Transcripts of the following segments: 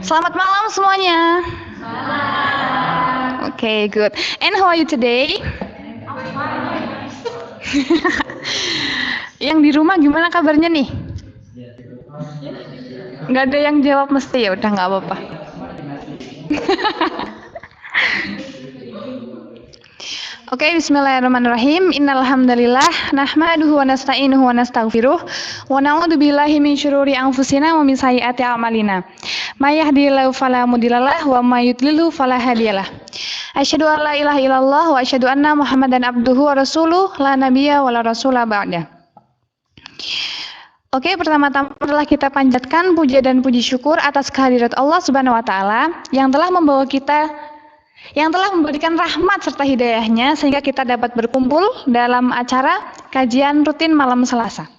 Selamat malam semuanya. Okay, good. And how are you today? Yang di rumah gimana kabarnya nih? Nggak ada yang jawab mesti, ya udah nggak apa-apa. Oke, bismillahirrahmanirrahim. Innal hamdalillah nahmaduhu wa nasta'inuhu wa nastaghfiruh wa na'udzu billahi min syururi anfusina wa min sayyiati a'malina. May yahdihillahu fala mudhillalah wa may yudlilhu fala hadiyalah. Asyhadu an la ilaha illallah wa asyhadu anna Muhammadan abduhu wa rasuluh la nabiyya wa la rasula ba'da. Oke, pertama-tama adalah kita panjatkan puja dan puji syukur atas kehadirat Allah Subhanahu wa taala yang telah memberikan rahmat serta hidayahnya sehingga kita dapat berkumpul dalam acara kajian rutin malam Selasa.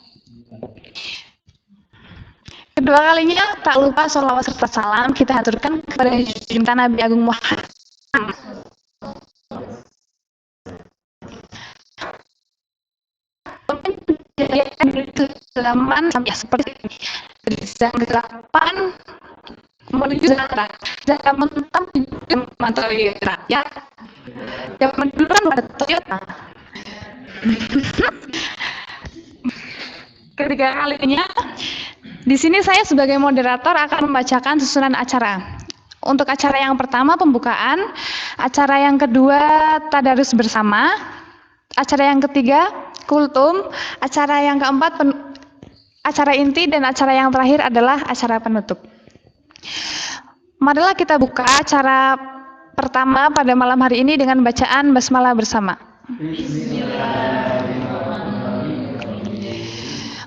Kedua kalinya tak lupa sholawat serta salam kita haturkan kepada junjungan Nabi Agung Muhammad. Zaman sampai seperti zaman ke-8 menuju zaman materi rakyat. Zaman dulu kan ada Toyota. Ketiga kalinya di sini saya sebagai moderator akan membacakan susunan acara. Untuk acara yang pertama pembukaan, acara yang kedua tadarus bersama, acara yang ketiga kultum, acara yang keempat acara inti, dan acara yang terakhir adalah acara penutup. Marilah kita buka acara pertama pada malam hari ini dengan bacaan basmalah bersama.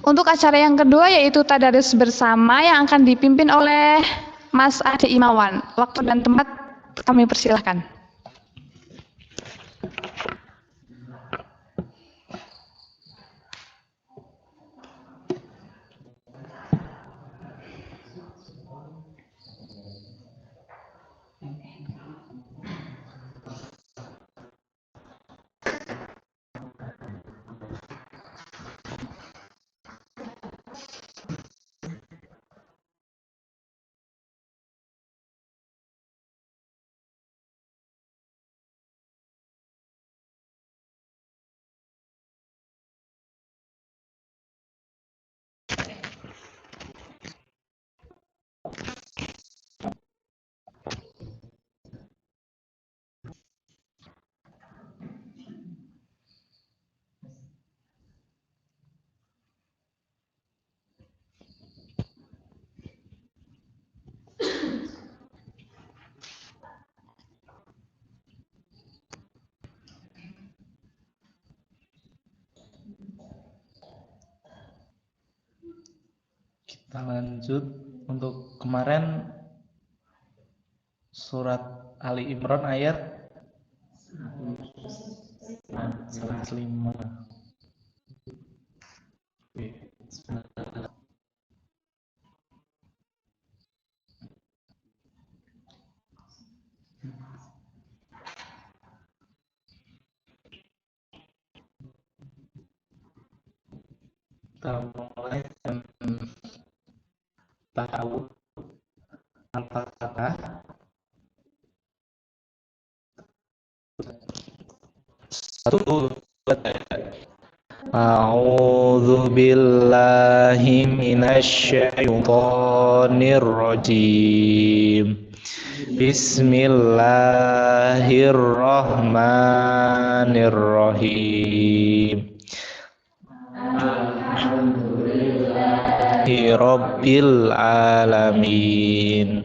Untuk acara yang kedua yaitu tadarus bersama yang akan dipimpin oleh Mas Ade Imawan. Waktu dan tempat kami persilahkan. Kita lanjut. Untuk kemarin surat Ali Imran ayat 105. Kita mulai dengan tahu Al-Fatihah. A'udzu billahi minasy syaithanir rajim. Bismillahirrahmanirrahim. Rabbil alamin.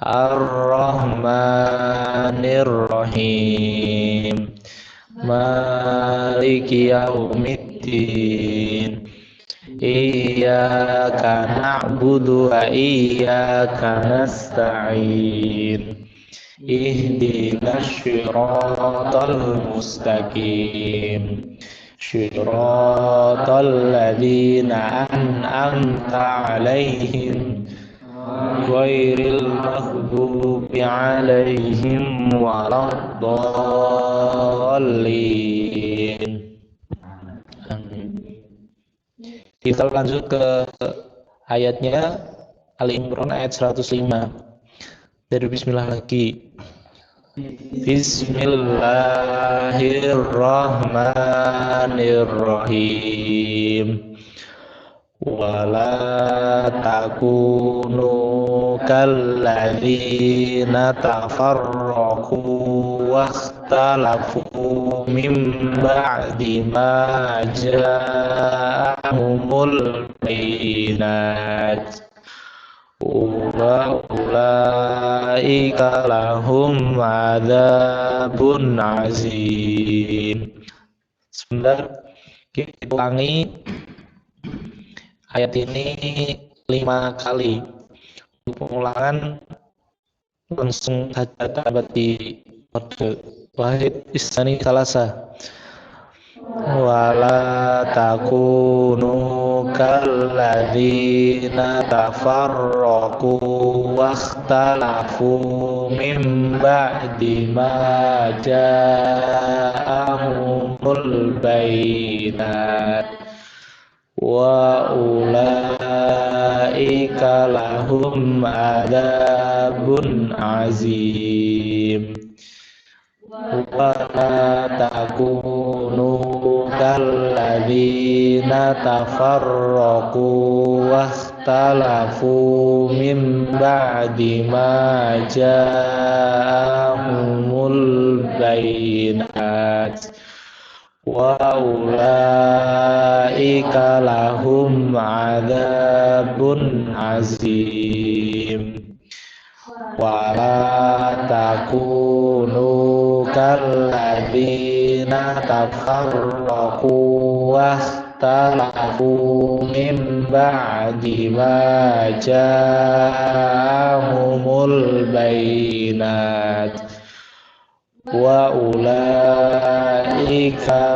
Ar-Rahmanir Rahim. Maliki yaumiddin. Iyyaka na'budu wa iyyaka nasta'in. Ihdinas siratal mustaqim. Syiratal ladzina an'amta 'alaihim ghairil maghdubi 'alaihim waladdallin. Kita lanjut ke ayatnya Ali Imran ayat 105. Dari bismillah lagi. Bismillahirrahmanirrahim. Wala takunu kalladzina tafarraqu wakhtalafu min ba'di ma ja'ahumul bayinat. Ulaika lahum adzabun azim. Sebentar, kita ulangi ayat ini 5 kali. Untuk pengulangan langsung saja dapat di kode wahid isani salasa. Wala takunu kalladzina tafarraqu wakhtalafu min ba'di ma ja'ahumul bayinat. Wa ulaika lahum adzabun azim. Wa takunu kalladzina tafarraqu wakhtalafu min ba'di ma ja'ahumul bayinat. Wa ulaika lahum adzabun azim. Wala takunu kalladzina tafarraqu wakhtalafu min ba'di ma ja'ahumul bayinat. Wa ulaika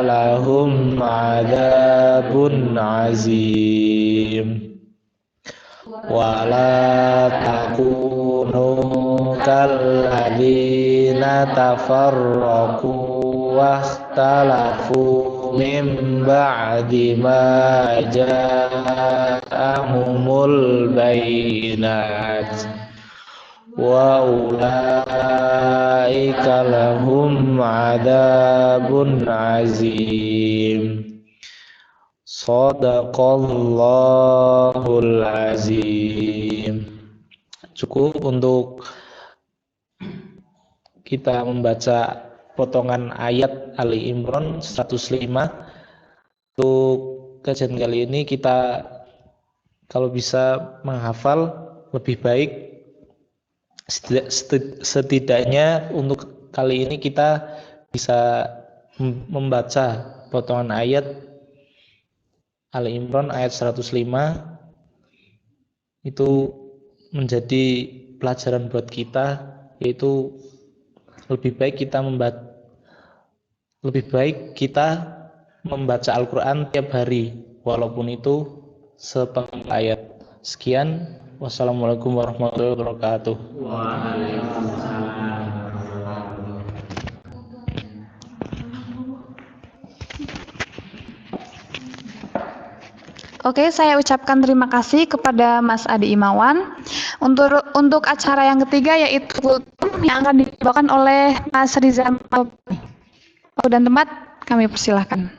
lahum adzabun azim. Wala takunu kalladzina tafarraqu wakhtalafu min ba'di ma ja'ahumul bayinat. Wa ulaika lahum adzabun azim. Shadaqallahul azim. Cukup untuk kita membaca potongan ayat Ali Imran 105. Untuk kajian kali ini kita kalau bisa menghafal lebih baik. Setidaknya untuk kali ini kita bisa membaca potongan ayat Ali Imran ayat 105 itu menjadi pelajaran buat kita, yaitu lebih baik kita membaca Al-Quran tiap hari walaupun itu sepenggal ayat. Sekian, wassalamualaikum warahmatullahi wabarakatuh. Waalaikumsalam. Oke, saya ucapkan terima kasih kepada Mas Adi Imawan. Untuk acara yang ketiga yaitu kultum yang akan dibawakan oleh Mas Riza Malbani. Waktu dan tempat kami persilahkan.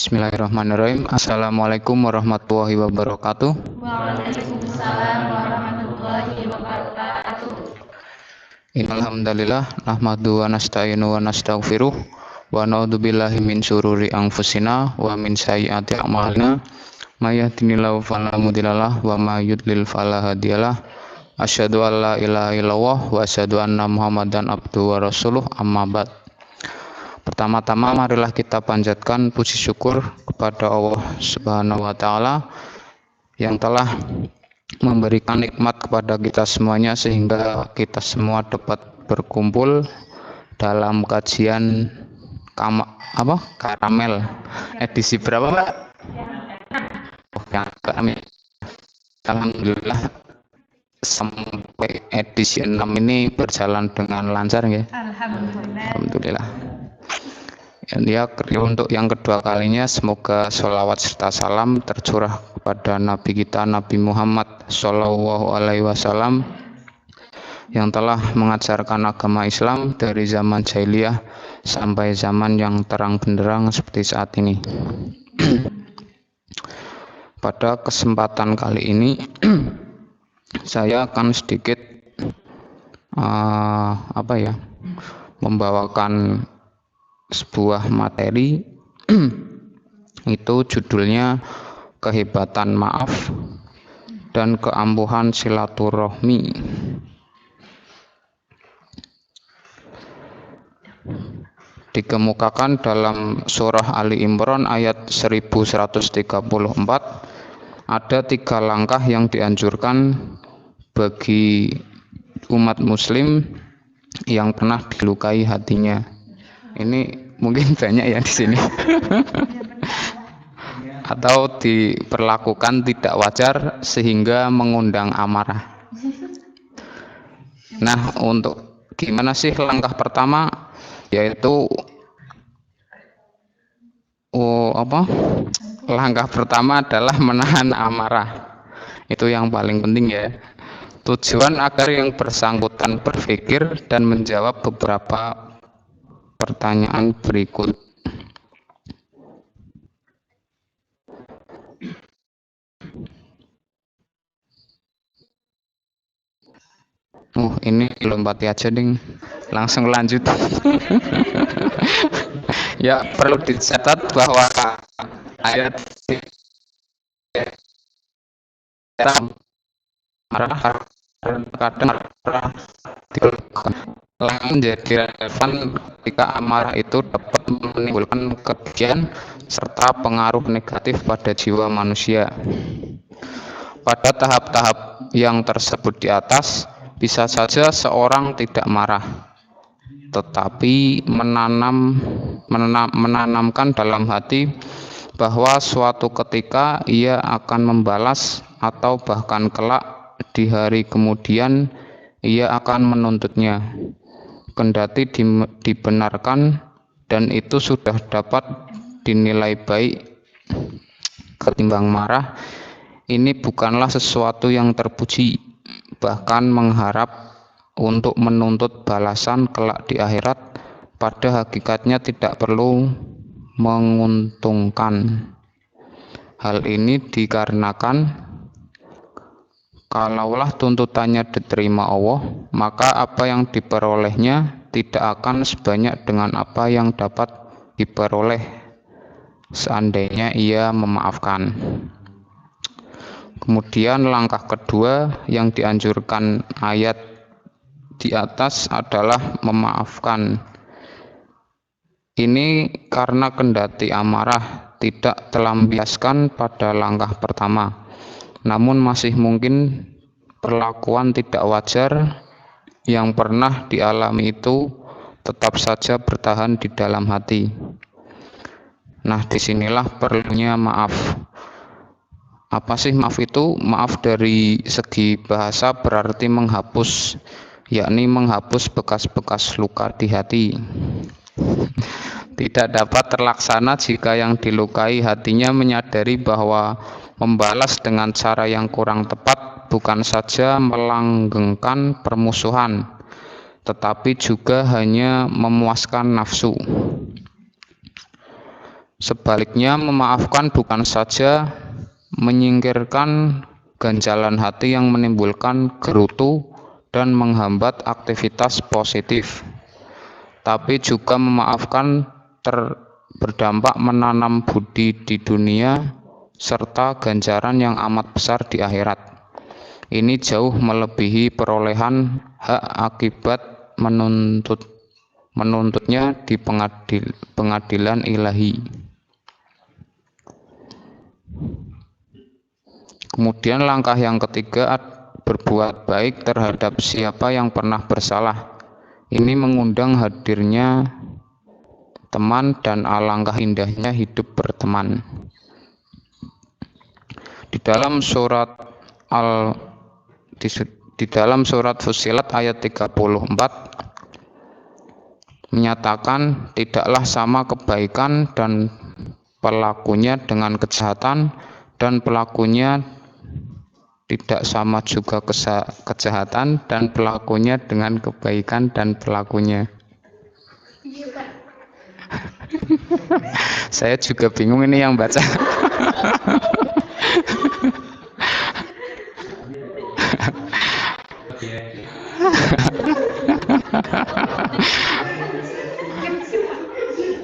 Bismillahirrahmanirrahim. Assalamualaikum warahmatullahi wabarakatuh. Waalaikumsalam warahmatullahi wabarakatuh. Innal hamdalillah nahmaduhu wa nasta'inu wa nastaghfiruh wa na'udzubillahi min syururi anfusina wa min sayyiati a'malina may yahdihillahu fala mudhillalah wa may yudlil fala hadiyalah. Asyhadu an la ilaha illallah wa asyhadu anna Muhammadan abduhu wa rasuluh, amma ba'd. Pertama-tama marilah kita panjatkan puji syukur kepada Allah Subhanahu wa taala yang telah memberikan nikmat kepada kita semuanya sehingga kita semua dapat berkumpul dalam kajian karamel edisi berapa, Mbak? Oh, yang kami. Alhamdulillah sampai edisi 6 ini berjalan dengan lancar ya. Alhamdulillah. Ya, untuk yang kedua kalinya semoga sholawat serta salam tercurah kepada Nabi kita Nabi Muhammad Shallallahu Alaihi Wasallam yang telah mengajarkan agama Islam dari zaman jahiliyah sampai zaman yang terang benderang seperti saat ini. Pada kesempatan kali ini saya akan sedikit membawakan sebuah materi itu judulnya kehebatan maaf dan keampuhan silaturahmi. Dikemukakan dalam surah Ali Imran ayat 1134 ada 3 langkah yang dianjurkan bagi umat muslim yang pernah dilukai hatinya. Ini mungkin banyak ya di sini. Atau diperlakukan tidak wajar sehingga mengundang amarah. Nah, untuk gimana sih langkah pertama? Yaitu langkah pertama adalah menahan amarah. Itu yang paling penting ya. Tujuan agar yang bersangkutan berpikir dan menjawab beberapa pertanyaan berikut. Ini lompati aja ding, langsung lanjut. Ya, perlu dicatat bahwa ayat marah kadang menjadi relevan ketika amarah itu dapat menimbulkan kerugian serta pengaruh negatif pada jiwa manusia. Pada tahap-tahap yang tersebut di atas, bisa saja seorang tidak marah, tetapi menanamkan dalam hati bahwa suatu ketika ia akan membalas atau bahkan kelak di hari kemudian ia akan menuntutnya. Kendati dibenarkan dan itu sudah dapat dinilai baik ketimbang marah, ini bukanlah sesuatu yang terpuji. Bahkan mengharap untuk menuntut balasan kelak di akhirat pada hakikatnya tidak perlu menguntungkan. Hal ini dikarenakan kalaulah tuntutannya diterima Allah, maka apa yang diperolehnya tidak akan sebanyak dengan apa yang dapat diperoleh seandainya ia memaafkan. Kemudian langkah kedua yang dianjurkan ayat di atas adalah memaafkan. Ini karena kendati amarah tidak terlampiaskan pada langkah pertama, namun masih mungkin perlakuan tidak wajar yang pernah dialami itu tetap saja bertahan di dalam hati. Nah, disinilah perlunya maaf. Apa sih maaf itu? Maaf dari segi bahasa berarti menghapus, yakni menghapus bekas-bekas luka di hati. Tidak dapat terlaksana jika yang dilukai hatinya menyadari bahwa membalas dengan cara yang kurang tepat bukan saja melanggengkan permusuhan, tetapi juga hanya memuaskan nafsu. Sebaliknya, memaafkan bukan saja menyingkirkan ganjalan hati yang menimbulkan gerutu dan menghambat aktivitas positif, tapi juga memaafkan berdampak menanam budi di dunia serta ganjaran yang amat besar di akhirat. Ini jauh melebihi perolehan hak akibat menuntutnya di pengadilan ilahi. Kemudian langkah yang ketiga, berbuat baik terhadap siapa yang pernah bersalah. Ini mengundang hadirnya teman dan alangkah indahnya hidup berteman. Di dalam surat al di dalam surat Fussilat ayat 34 menyatakan tidaklah sama kebaikan dan pelakunya dengan kejahatan, dan pelakunya tidak sama juga kejahatan dan pelakunya dengan kebaikan dan pelakunya. Saya juga bingung ini yang baca.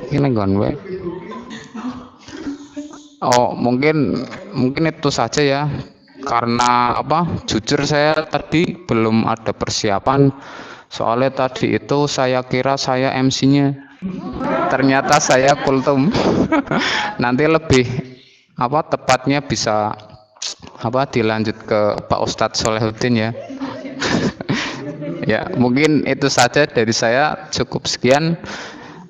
Ini gonwe. Oh, mungkin itu saja ya. Karena jujur saya tadi belum ada persiapan. Soalnya tadi itu saya kira saya MC-nya. Ternyata saya kultum. Nanti lebih tepatnya bisa dilanjut ke Pak Ustadz Solehuddin ya. Ya, mungkin itu saja dari saya. Cukup sekian.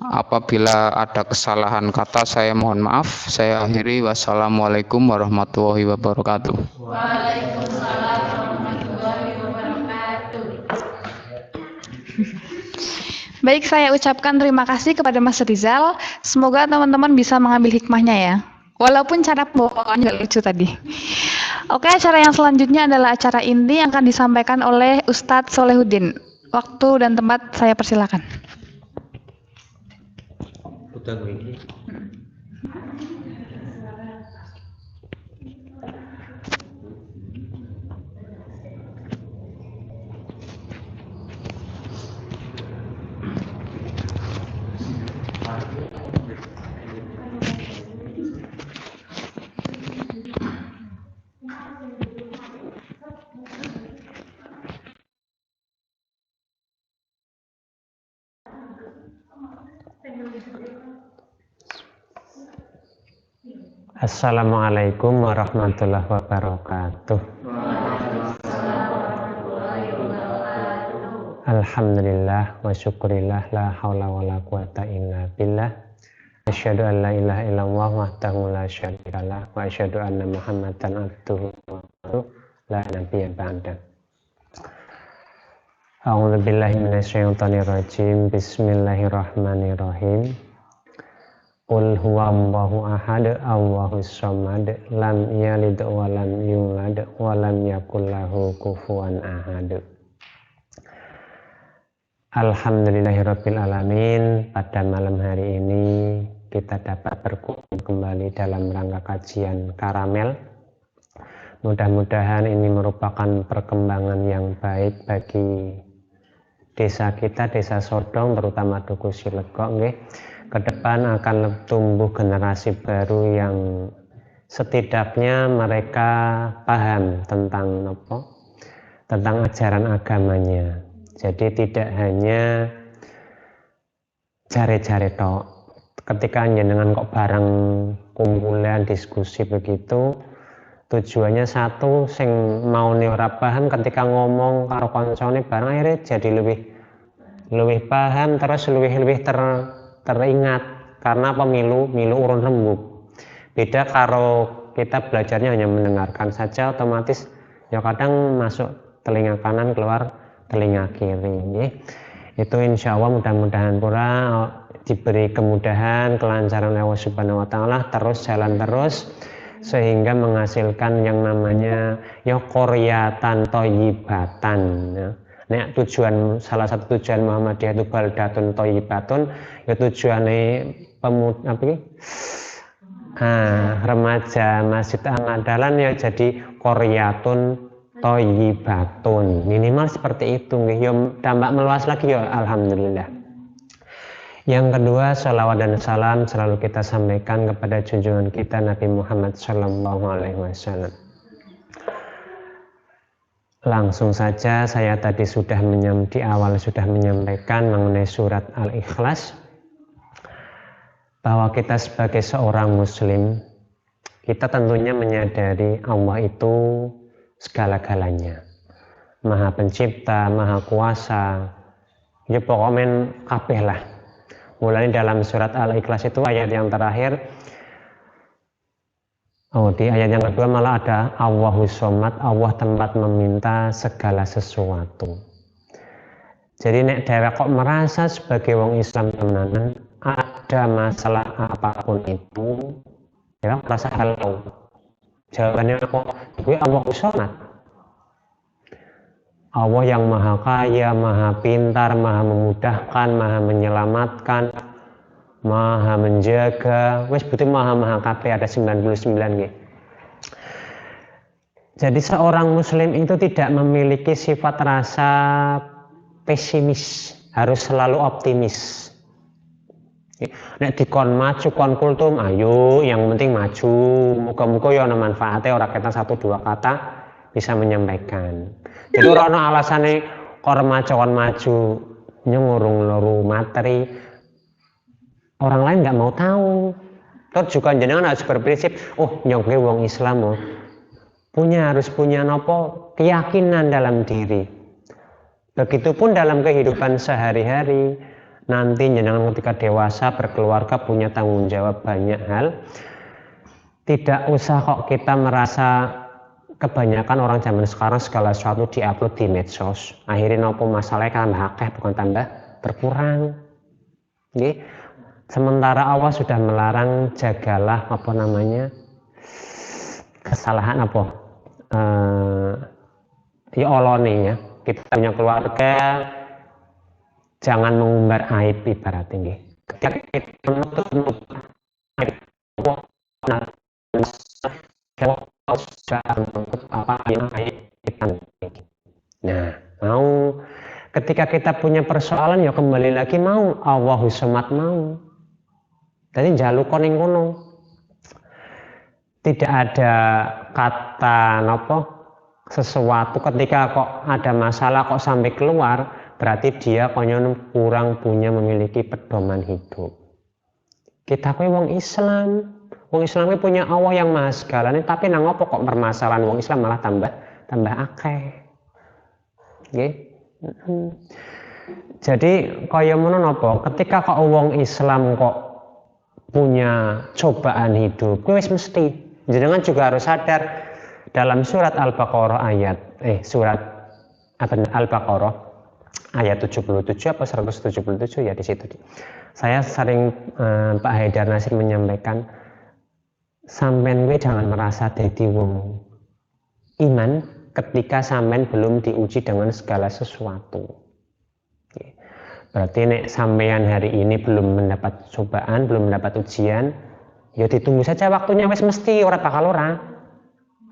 Apabila ada kesalahan kata saya mohon maaf. Saya akhiri. Wassalamualaikum warahmatullahi wabarakatuh. Waalaikumsalam warahmatullahi wabarakatuh. Baik, saya ucapkan terima kasih kepada Mas Rizal. Semoga teman-teman bisa mengambil hikmahnya ya. Walaupun cara pembawaannya lucu tadi. Oke, acara yang selanjutnya adalah acara inti yang akan disampaikan oleh Ustadz Solehuddin. Waktu dan tempat saya persilakan. Assalamualaikum warahmatullahi wabarakatuh. Alhamdulillah wa syukurillah, la haula wa la quwata illa billah. Asyhadu an la ilaha illallah wahdahu la syarikalah wa asyhadu anna Muhammadan abduhu wa rasuluh la nabiyya ba'da. A'udzu billahi minasyaitonir rajim. Bismillahirrahmanirrahim. Qul huwallahu ahad, Allahus samad, lam yalid wa lam yulad wa lam yakul lahu kufuwan ahad. Alhamdulillahirabbil alamin. Pada malam hari ini kita dapat berkumpul kembali dalam rangka kajian Karamel. Mudah-mudahan ini merupakan perkembangan yang baik bagi desa kita, Desa Sodong, terutama Duku Silegok nggih. Ke depan akan tumbuh generasi baru yang setidaknya mereka paham tentang ajaran agamanya. Jadi tidak hanya jare-jare tok. Ketika jenengan kok bareng kumpulan diskusi begitu, tujuannya satu, sing mau ora paham ketika ngomong karo koncone bareng akhirnya jadi lebih paham, terus lebih teringat karena milu urun rembug. Beda karo kita belajarnya hanya mendengarkan saja, otomatis ya kadang masuk telinga kanan keluar telinga kiri. Itu insya Allah mudah-mudahan pura diberi kemudahan, kelancaran Allah Subhanahu wa taala, terus jalan terus sehingga menghasilkan yang namanya ya qaryatan thayyibatan ya. Nek salah satu tujuan Muhammadiyah itu baldatun thayyibatun, ya tujuane remaja Masjid Ahmad Dahlan ya jadi qaryatun thayyibatun. Minimal seperti itu nggih. Ya tambah meluas lagi ya alhamdulillah. Yang kedua, salawat dan salam selalu kita sampaikan kepada junjungan kita Nabi Muhammad sallallahu alaihi wasallam. Langsung saja saya tadi di awal sudah menyampaikan mengenai surat Al-Ikhlas, bahwa kita sebagai seorang muslim, kita tentunya menyadari Allah itu segala-galanya, Maha Pencipta, Maha Kuasa, ya pokoknya kabeh lah. Mulai dalam surat Al-Ikhlas itu ayat yang terakhir, Di ayat yang kedua malah ada Allahus Somad, Allah tempat meminta segala sesuatu. Jadi nek daerah kok merasa sebagai wong Islam tenanan ada masalah apapun itu, ya merasa halau. Jawabannya apa? Gue Allahus Somad. Allah yang maha kaya, maha pintar, maha memudahkan, maha menyelamatkan, maha menjaga, wes betul maha kabeh ada 99 nggih. Jadi seorang muslim itu tidak memiliki sifat rasa pesimis, harus selalu optimis. Nek dikon maju kon kultum, ayo yang penting maju. Muga-muga ya ana manfaate ora kata 1-2 kata bisa menyampaikan. Jadi ora ana alasane kon maju nyengurung loru materi. Orang lain nggak mau tahu. Terus juga jenengan harus berprinsip, oh nyongke wong Islam harus punya nopo keyakinan dalam diri. Begitupun dalam kehidupan sehari-hari. Nanti jenengan ketika dewasa berkeluarga punya tanggung jawab banyak hal. Tidak usah kok kita merasa kebanyakan orang zaman sekarang segala sesuatu diupload di medsos. Akhirnya nopo masalahnya tambah akeh bukan tambah berkurang. Oke. Sementara Allah sudah melarang jagalah kesalahan ya olone ya. Kita punya keluarga jangan mengumbar aib ibaratnya. Ketika kita menutup aib apa yang aib kita. Nah, mau ketika kita punya persoalan ya kembali lagi mau Allahus Somad mau. Jadi jaluk koning kono. Tidak ada kata sesuatu ketika kok ada masalah kok sampai keluar berarti dia konyon kurang memiliki pedoman hidup. Kita wong Islam punya Allah yang maha segalanya tapi nang apa kok permasalahan wong Islam malah tambah akeh. Nggih. Jadi kaya ngono napa ketika kok wong Islam kok punya cobaan hidup, wis mesti jenengan juga harus sadar dalam surat Al-Baqarah Al-Baqarah ayat 77 apa 177 ya di situ. Saya sering Pak Haidar Nasir menyampaikan sampean jangan merasa dadi wong iman ketika sampean belum diuji dengan segala sesuatu. Berarti nek sampean hari ini belum mendapat cobaan, belum mendapat ujian, ya ditunggu saja waktunya wis mesti ora bakal ora.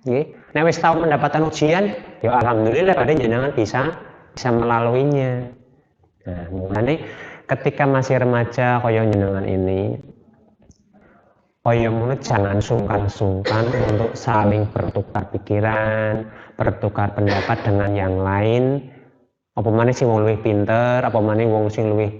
Nggih. Nek wis tahu mendapatkan ujian, ya alhamdulillah pada jenengan bisa melaluinya. Nah, mulane ketika masih remaja kaya jenengan ini kaya ngono jangan sungkan-sungkan untuk saling bertukar pikiran, bertukar pendapat dengan yang lain. Apa maneh sing wong luwih pinter, apa maneh wong sing luwih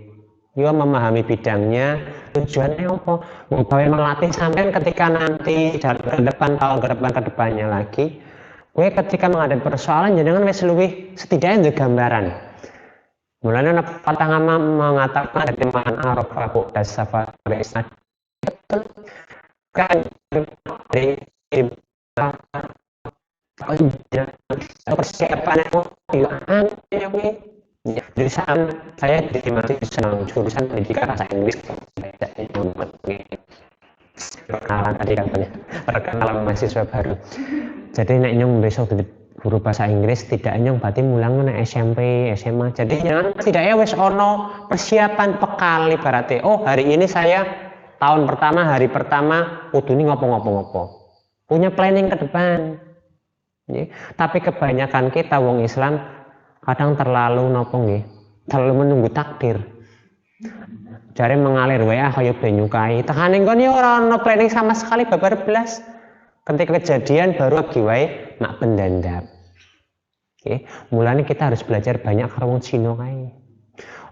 ya memahami bidangnya, tujuannya apa? Mau melatih sampean ketika nanti ke depan tahun ke depannya lagi, kowe ketika menghadapi persoalan jangan wis luwih setidaknya ada gambaran. Mulanya patah ngama mengatakan dari man arafahu dasafa isnad kan dari persiapan dari saat saya masih senang jurusan pendidikan bahasa Inggris perkenalan mahasiswa baru. Jadi nek nyong besok guru bahasa Inggris tidak nyong berarti mulang nek SMP SMA. Jadi jangan tidaknya wis ono persiapan bekal ibaratnya. Oh hari ini saya tahun pertama hari pertama kudu ini ngopo-ngopo punya planning ke depan. Tapi kebanyakan kita wong Islam kadang terlalu terlalu menunggu takdir. Jare mengalir WA kaya banyu kai. Tekane kon ya ora ono planning sama sekali babar belas. Ketika kejadian baru lagi wae mak pendandap. Mulanya kita harus belajar banyak karo wong Cina kae.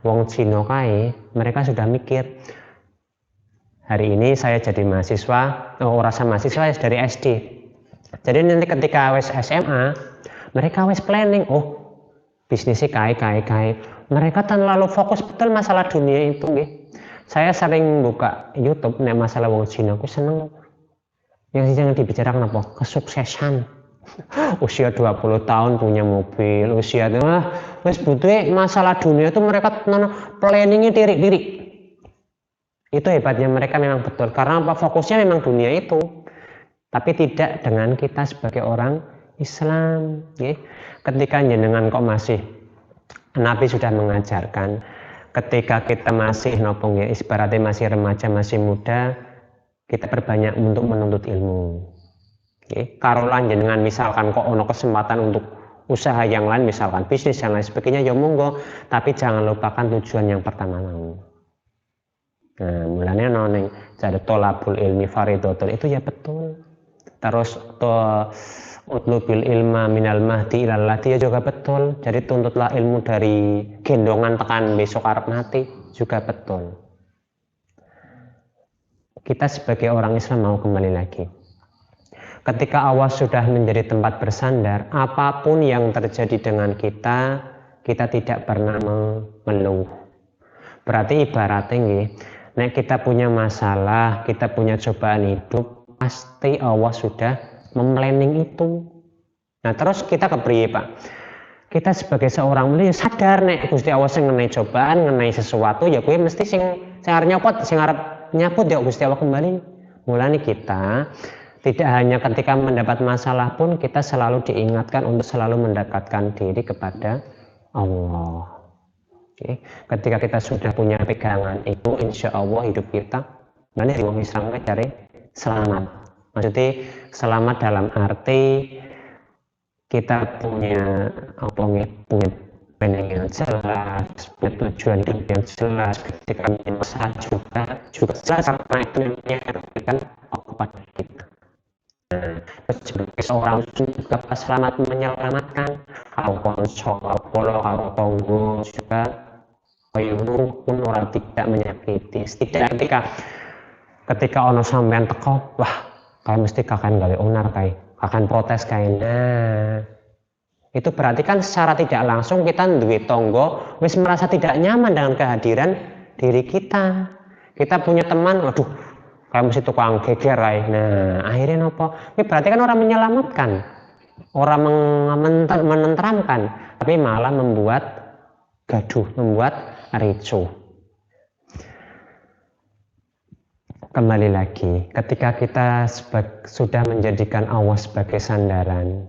Wong Cina kae mereka sudah mikir. Hari ini saya jadi mahasiswa, rasa mahasiswa dari SD. Jadi nanti ketika wes SMA, mereka wes planning, bisnisnya kai. Mereka terlalu fokus betul masalah dunia itu, nggih. Saya sering buka YouTube nek masalah wong Cina, aku seneng. Yang dibicarakan apa? Kesuksesan. Usia 20 tahun punya mobil, usia itu wes butuh masalah dunia itu mereka planningnya tirik-tirik. Itu hebatnya mereka memang betul, karena apa? Fokusnya memang dunia itu, tapi tidak dengan kita sebagai orang Islam. Ya. Ketika jenengan kok masih, Nabi sudah mengajarkan, ketika kita masih nopong ya, ibaratnya masih remaja, masih muda, kita perbanyak untuk menuntut ilmu. Oke, karolan jenengan misalkan kok ono kesempatan untuk usaha yang lain, misalkan bisnis dan lain sebagainya, ya monggo, tapi jangan lupakan tujuan yang pertama mau. Nah, mulanya noneng jadi tolabul ilmi faridotul itu ya betul. Terus utlubil ilma minal mahdi ilal ladi ya juga betul. Jadi tuntutlah ilmu dari gendongan tekan besok arep mati juga betul. Kita sebagai orang Islam mau kembali lagi. Ketika awas sudah menjadi tempat bersandar, apapun yang terjadi dengan kita, kita tidak pernah mengeluh. Berarti ibaratnya nggih, nek kita punya masalah, kita punya cobaan hidup, pasti awas sudah memplanning itu. Nah terus kita kepriye Pak? Kita sebagai seorang muslim sadar nek Gusti Allah sing ngenai cobaan, ngenai sesuatu ya kuwi mesti sing arep nyopot, sing arep nyaput ya Gusti Allah kembali. Mulane kita tidak hanya ketika mendapat masalah pun kita selalu diingatkan untuk selalu mendekatkan diri kepada Allah. Oke. Ketika kita sudah punya pegangan itu, insya Allah hidup kita nanti di Islam cari selamat. Maksudnya selamat dalam arti kita punya punya planning yang jelas, punya tujuan hidup yang jelas. Ketika punya masalah juga jelas apa itu yang diberikan Allah kepada kita. Sebagai seorang juga selamat menyelamatkan kalau konco, kalau tonggo juga pun orang tidak menyakiti. Tidak ketika ono sampean teko, wah kayak mesti kakan gawe onar kayak akan protes kayak itu berarti kan secara tidak langsung kita duwe tonggo wis merasa tidak nyaman dengan kehadiran diri kita. Kita punya teman, waduh kayak mesti tukang geger kayak. Nah akhirnya nopo? Ini berarti kan orang menyelamatkan, orang menenteramkan, tapi malah membuat gaduh, membuat ricuh. Kembali lagi, ketika kita sudah menjadikan Allah sebagai sandaran,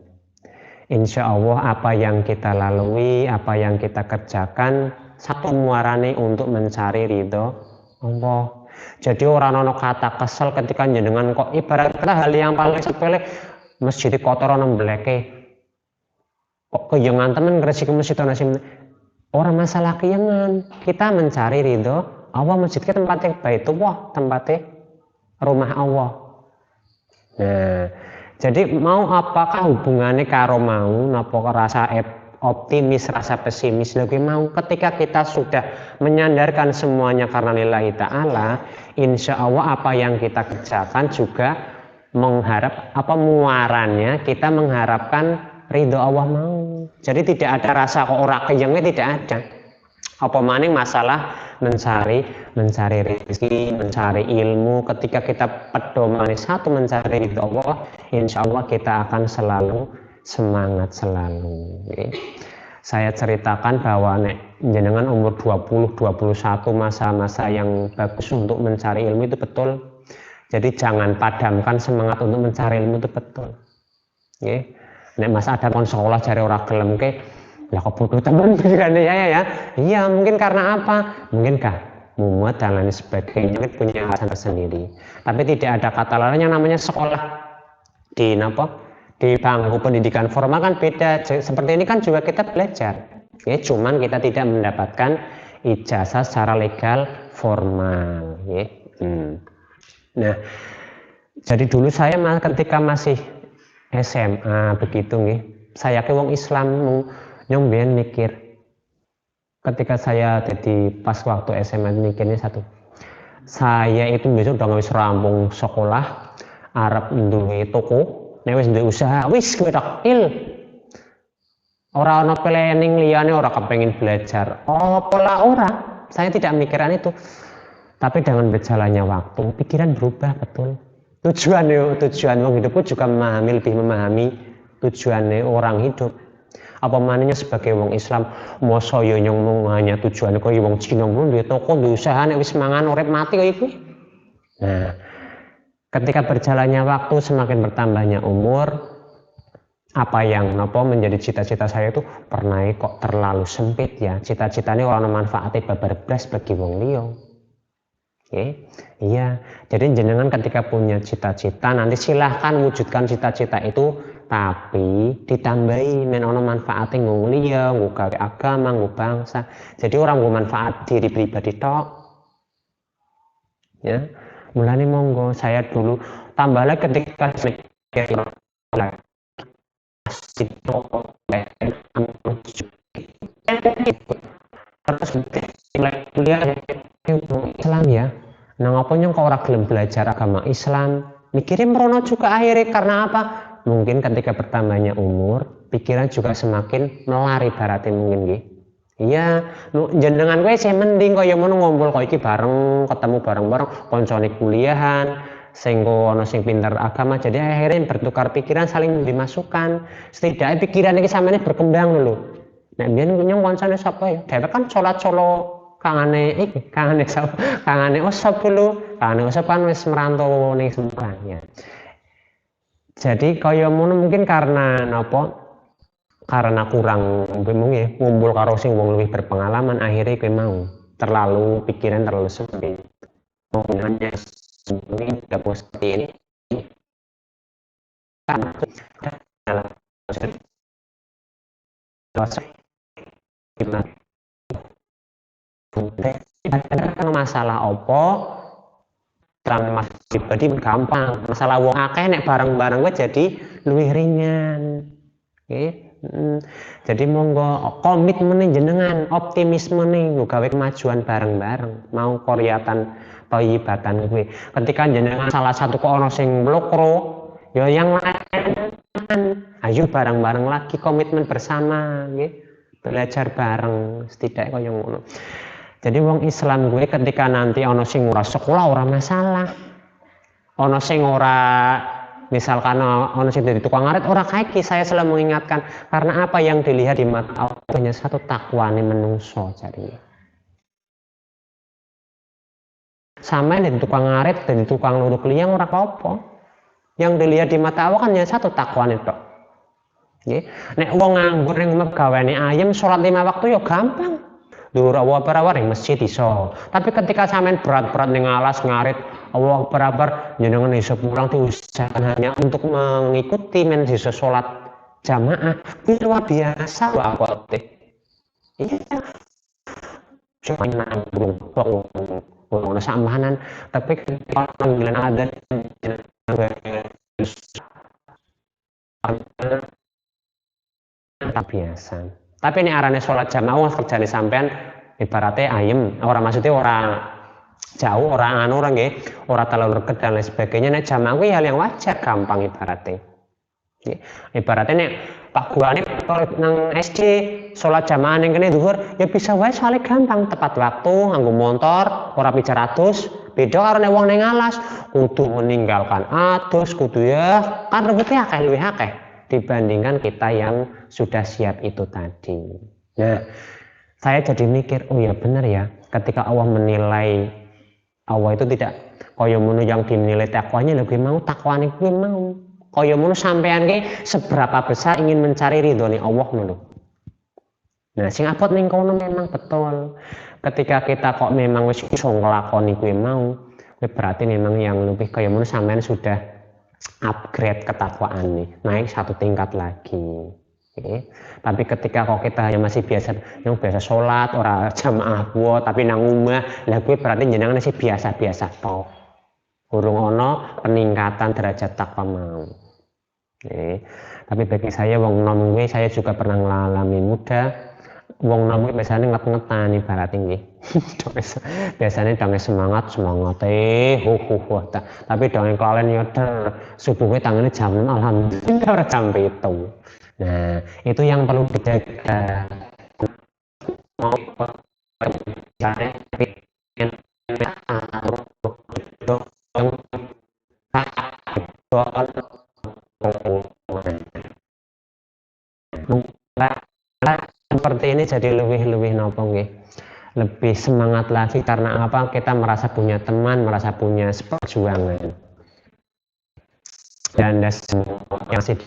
insya Allah apa yang kita lalui, apa yang kita kerjakan, satu muarane untuk mencari ridho Allah. Jadi orang ono kata kesel ketika jenengan kok ibarat kata hal yang paling sepele masjid kotor ono bleke. Kok keyengan temen ngresiki masjid ono sing orang masalah keyengan. Kita mencari ridho Allah, masjid ke tempatnya Baitullah, tempatnya rumah Allah. Nah, jadi mau apakah hubungannya karo mau napa rasa optimis, rasa pesimis lagi mau ketika kita sudah menyandarkan semuanya karena lillahi ta'ala, insya Allah apa yang kita kerjakan juga mengharap muarannya kita mengharapkan ridho Allah mau. Jadi tidak ada rasa kok ora keyenge, tidak ada. Apa maning masalah mencari rezeki, mencari ilmu, ketika kita pedomani satu mencari ridho Allah, insya Allah kita akan selalu semangat selalu. Saya ceritakan bahwa jenengan umur 20, 21 masa-masa yang bagus untuk mencari ilmu itu betul. Jadi jangan padamkan semangat untuk mencari ilmu itu betul. Nek Mas ada kon sekolah cari orang gelem ke, lah kok bodoh teman pikirannya ya. Iya, mungkin karena apa? Mungkinkah mumet dan lain sebagainya punya alasan tersendiri. Tapi tidak ada kata lain yang namanya sekolah di bangku pendidikan formal kan beda. Seperti ini kan juga kita belajar. Cuman kita tidak mendapatkan ijazah secara legal formal. Nah, jadi dulu saya ketika masih SMA begitu saya ke wong Islam nyomben mikir. Ketika saya jadi pas waktu SMA mikirnya satu. Saya itu besok udah wis rampung sekolah, arep duwe toko. Nek wis duwe usaha, wis kowe tok ora ana planning liyane, ora kepengin belajar. Pola ora. Saya tidak mikiran itu. Tapi dengan berjalannya waktu, pikiran berubah betul. Tujuan wong hidup pun juga lebih memahami tujuannya orang hidup. Apa mananya sebagai wong Islam, masa yo nyong hanya tujuannya kaya wong Cina ngono duwe toko, duwe usaha nek wis mangan urip mati kaya iku. Nah, ketika berjalannya waktu, semakin bertambahnya umur, apa yang menjadi cita-cita saya itu pernah kok terlalu sempit ya. Cita-citanya orang manfaatnya babar blas bagi wong liya. Iya, jadi jenengan ketika punya cita-cita nanti silahkan wujudkan cita-cita itu, tapi ditambahi ono manfaatnya nggo liya, nggo gawe agama, nggo bangsa. Jadi orang nggo manfaat diri pribadi tok. Ya. Mulane monggo saya dulu tambah lagi ketika terus kuliah Islam ya. Nah, apa nyong kok ora gelem belajar agama Islam? Mikirin merono juga akhirnya karena apa? Mungkin ketika bertambahnya umur, pikiran juga semakin melari baratnya mungkin nggih. Iya, jenengan gue sih mending kaya ngono ngumpul kaya iki bareng, ketemu bareng-bareng koncone kuliahan, sing ono sing pinter agama, jadi akhirnya bertukar pikiran, saling dimasukkan. Setidaknya pikiran iki sampeyan berkembang lho. Nek biyen nyong koncone sapa ya? Dhewek kan salat solo kangane Osop dulu. Kangane Osop kan wis merantau ning Semarang ya. Jadi kaya ngono mungkin karena napa? Karena kurang ngumpul karo sing wong luwih berpengalaman, akhirnya kowe mau terlalu pikiran terlalu sempit. Hanya ini tidak seperti ini. Dalam masalah opo terang mas pribadi gampang, masalah wong akeh nek bareng-bareng gue jadi luwih ringan. Jadi monggo komitmen jenengan, optimisme nih gawe kemajuan bareng-bareng, mau koryatan toyibatan gue. Ketika jenengan salah satu kok ono sing blokro, ya yang lain ayo bareng-bareng lagi, komitmen bersama nggih. Belajar bareng setidaknya kaya ngono. Jadi wong Islam gue ketika nanti ono sing ora sekolah ora masalah. Ono sing ora misalkan ono sing dadi tukang ngarit ora kaiki, saya selalu mengingatkan karena apa yang dilihat di mata Allah hanya satu takwane menungso jari. Sama dari tukang ngarit dan tukang luruk liang ora apa-apa. Yang dilihat di mata Allah kan hanya satu takwane tok. Nggih. Nek wong nganggur ning megawane ayem salat 5 waktu ya gampang. Dhuwur Allah Akbar ning masjid iso. Tapi ketika sampean berat-berat ning alas ngarit Allah Akbar jenengan iso pulang diusahakan hanya untuk mengikuti menjadi salat jamaah. Itu luar biasa lho akote. Iya. Cuma nanggung wong samahanan tapi ketika panggilan ada tak biasa. Tapi ini arane sholat jamaah kerjane sampean ibaratnya ayem, orang maksudnya orang jauh, orang anu orang nggih, orang terlalu dekat dan lain sebagainya. Nek jamaah kuwi hal yang wajar, gampang ibaratnya. Ibaratnya nek Pak Guane nang SD sholat jamaah ning kene zuhur ya bisa wae soalnya gampang, tepat waktu, nganggo motor, ora pijar atus. Beda karo nek wong ning alas kudu meninggalkan atus, kudu ya kan rebete akeh luwih akeh dibandingkan kita yang sudah siap itu tadi. Nah, saya jadi mikir, oh ya benar ya, ketika Allah menilai, Allah itu tidak kaya ngono yang dinilai takwanya lebih mau takwane kuwi mau. Kaya ngono sampean ki seberapa besar ingin mencari ridhone Allah ngono. Nah, sing abot ning kono memang betul. Ketika kita kok memang wis iso nglakoni kuwi mau, berarti memang yang lebih kaya ngono sampean sudah upgrade ketakwaan nih, naik satu tingkat lagi. Oke. Tapi ketika kok kita yang masih biasa, yang biasa sholat, orang jamaah buat, tapi nang omah, lah gue berarti jenengan masih biasa-biasa toh. Urung ono peningkatan derajat takwa mau. Oke. Tapi bagi saya wong nom gue, saya juga pernah ngalami muda. Wong nom gue biasanya nget-ngetan ibarat tinggi. Biasanya dongeng semangat tapi dongeng kalian yoder subuhnya tangannya jam 6 alhamdulillah jam itu. Nah itu yang perlu dijaga. ini jadi lebih nopo nggih. Lebih semangat lagi karena apa? Kita merasa punya teman, merasa punya perjuangan. Dan semua yang masih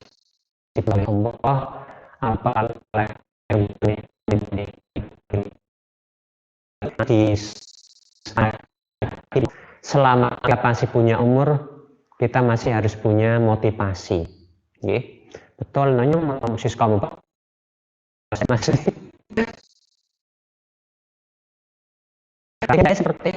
di Allah apa yang selama kita masih punya umur, kita masih harus punya motivasi. Nggih. Betul, nanya manusia kamu Pak. Masih tidak seperti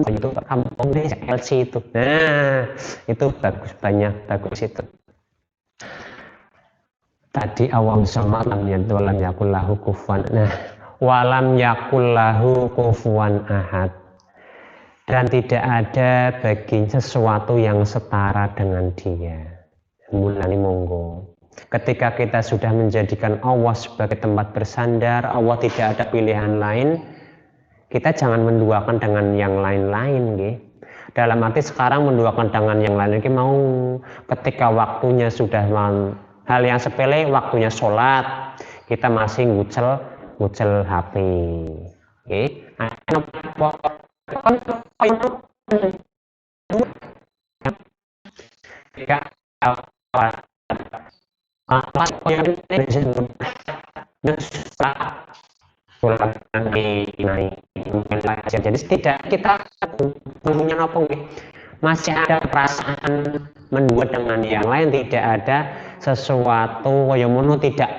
itu kampung deh LC itu. Nah, itu bagus, banyak bagus itu. Tadi awam sama lam yakullahu kufuwan. Nah, walam yakullahu kufuwan ahad. Dan tidak ada bagi sesuatu yang setara dengan dia. Mulai monggo. Ketika kita sudah menjadikan Allah sebagai tempat bersandar, Allah tidak ada pilihan lain, kita jangan menduakan dengan yang lain-lain. Dalam arti sekarang menduakan dengan yang lain, mau ketika waktunya sudah hal yang sepele, waktunya sholat, kita masih ngucel HP. Jadi tidak kita punya nopo masih ada perasaan mendua dengan yang lain, tidak ada sesuatu yang tidak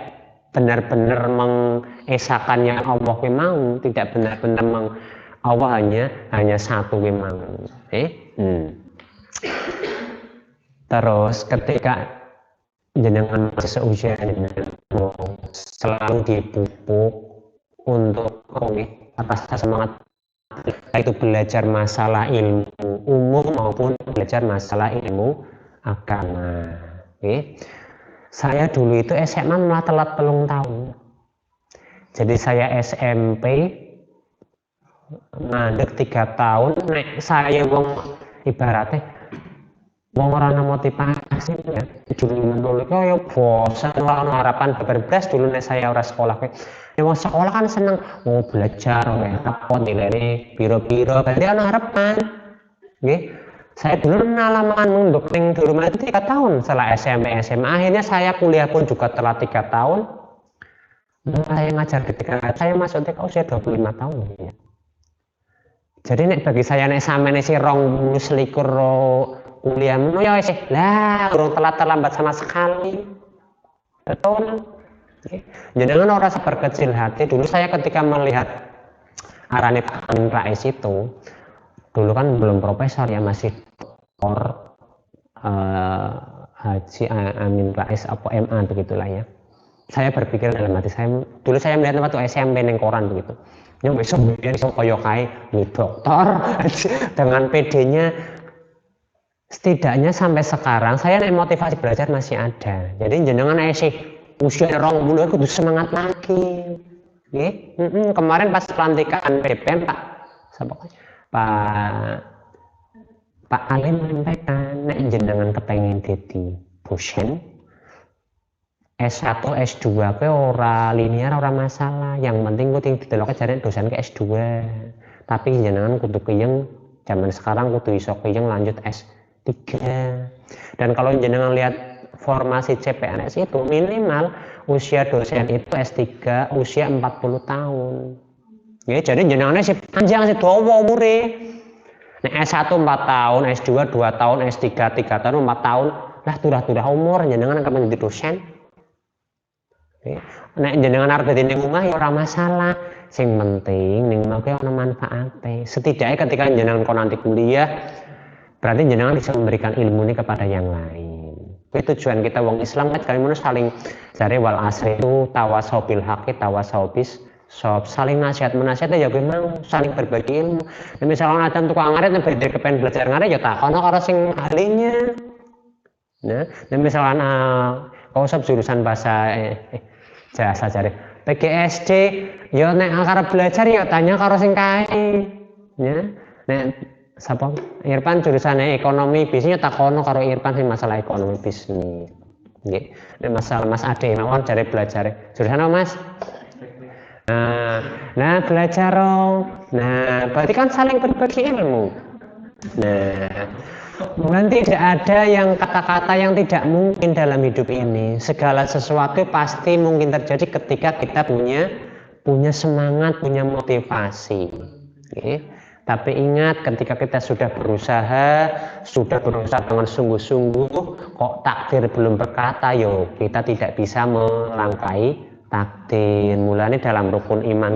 benar-benar mengesahkan yang Allah memang, tidak benar-benar Allah hanya satu memang. Terus ketika jenengan seusia selalu dipupuk untuk atas semangat, itu belajar masalah ilmu umum maupun belajar masalah ilmu agama. Saya dulu itu SMA malah telat 3 tahun. Jadi saya SMP mandek 3 tahun, nek saya ibaratnya orang motivasi ya. Dulu ya bosan, orang harapan berbeda dulu nek saya ora sekolah. Ya wong sekolah kan seneng mau belajar ya, apa nilai biro-biro, berarti ana harapan. Nggih. Saya dulu pengalaman munduk ning di rumah itu 3 tahun setelah SMP SMA. Akhirnya saya kuliah pun juga telat 3 tahun. Saya ngajar di TK, saya masuk TK usia 25 tahun ya. Jadi nek bagi saya nek sampeyan isi 20 kuliah ya sih lah, urung terlambat sama sekali. Betul. Jangan orang seperkecil hati. Dulu saya ketika melihat Arane Pak Amin Rais itu, dulu kan belum profesor ya, masih Haji Amin Rais apa MA begitulah ya. Saya berpikir dalam hati saya, dulu saya melihat waktu SMP neng koran begitu. Yang besok dia bisa koyo kae nih dokter dengan PD-nya. Setidaknya sampai sekarang saya motivasi belajar masih ada. Jadi jenengan sih usia 20 kudu semangat lagi. Kemarin pas pelantikan BPM Pak Alim menyampaikan nek jenengan kepengen dadi dosen S1 S2 ke ora linear ora masalah, yang penting kudu didelok jarene dosen ke S2. Tapi jenengan kudu keyeng zaman sekarang kudu iso keyeng lanjut S3. Dan kalau jenengan lihat formasi CPNS itu minimal usia dosen itu S3 usia 40 tahun. Ya, jadi jenengannya si panjang si dawa umure. Nek S1 4 tahun, S2 2 tahun, S3 3 tahun, 4 tahun, lah turah-turah umur jenengan akan menjadi dosen. Nek jenengan arep dadi ning omah ya ora masalah. Sing penting ning omah ki ana manfaate. Setidaknya ketika jenengan kon nanti kuliah, berarti jenengan bisa memberikan ilmu ini kepada yang lain. Itu tujuan kita wong Islam kan kalian saling jare wal asri itu tawasau bil haqqi tawasau bis sob, saling nasihat menasihat ya memang saling berbagi ilmu. Dan misalnya ada tukang ngarit yang belajar kepen belajar ngarit ya takono karo sing ahlinya. Nah, dan misalnya kau sab jurusan bahasa jasa jare PGSD ya nek arep belajar ya tanya karo sing kae. Ya. Nek Sapa? Irfan jurusannya ekonomi bisnis takono karo Irfan sing masalah ekonomi bisnis. Nggih. Nek masalah Mas Ade mawon jare belajar. Jurusan apa, Mas? Nah, belajar. Nah, berarti kan saling berbagi ilmu. Nah, nanti tidak ada yang kata-kata yang tidak mungkin dalam hidup ini. Segala sesuatu pasti mungkin terjadi ketika kita punya semangat, punya motivasi. Okay. Tapi ingat, ketika kita sudah berusaha dengan sungguh-sungguh, kok takdir belum berkata, yo kita tidak bisa melangkahi takdir. Mulanya dalam rukun iman,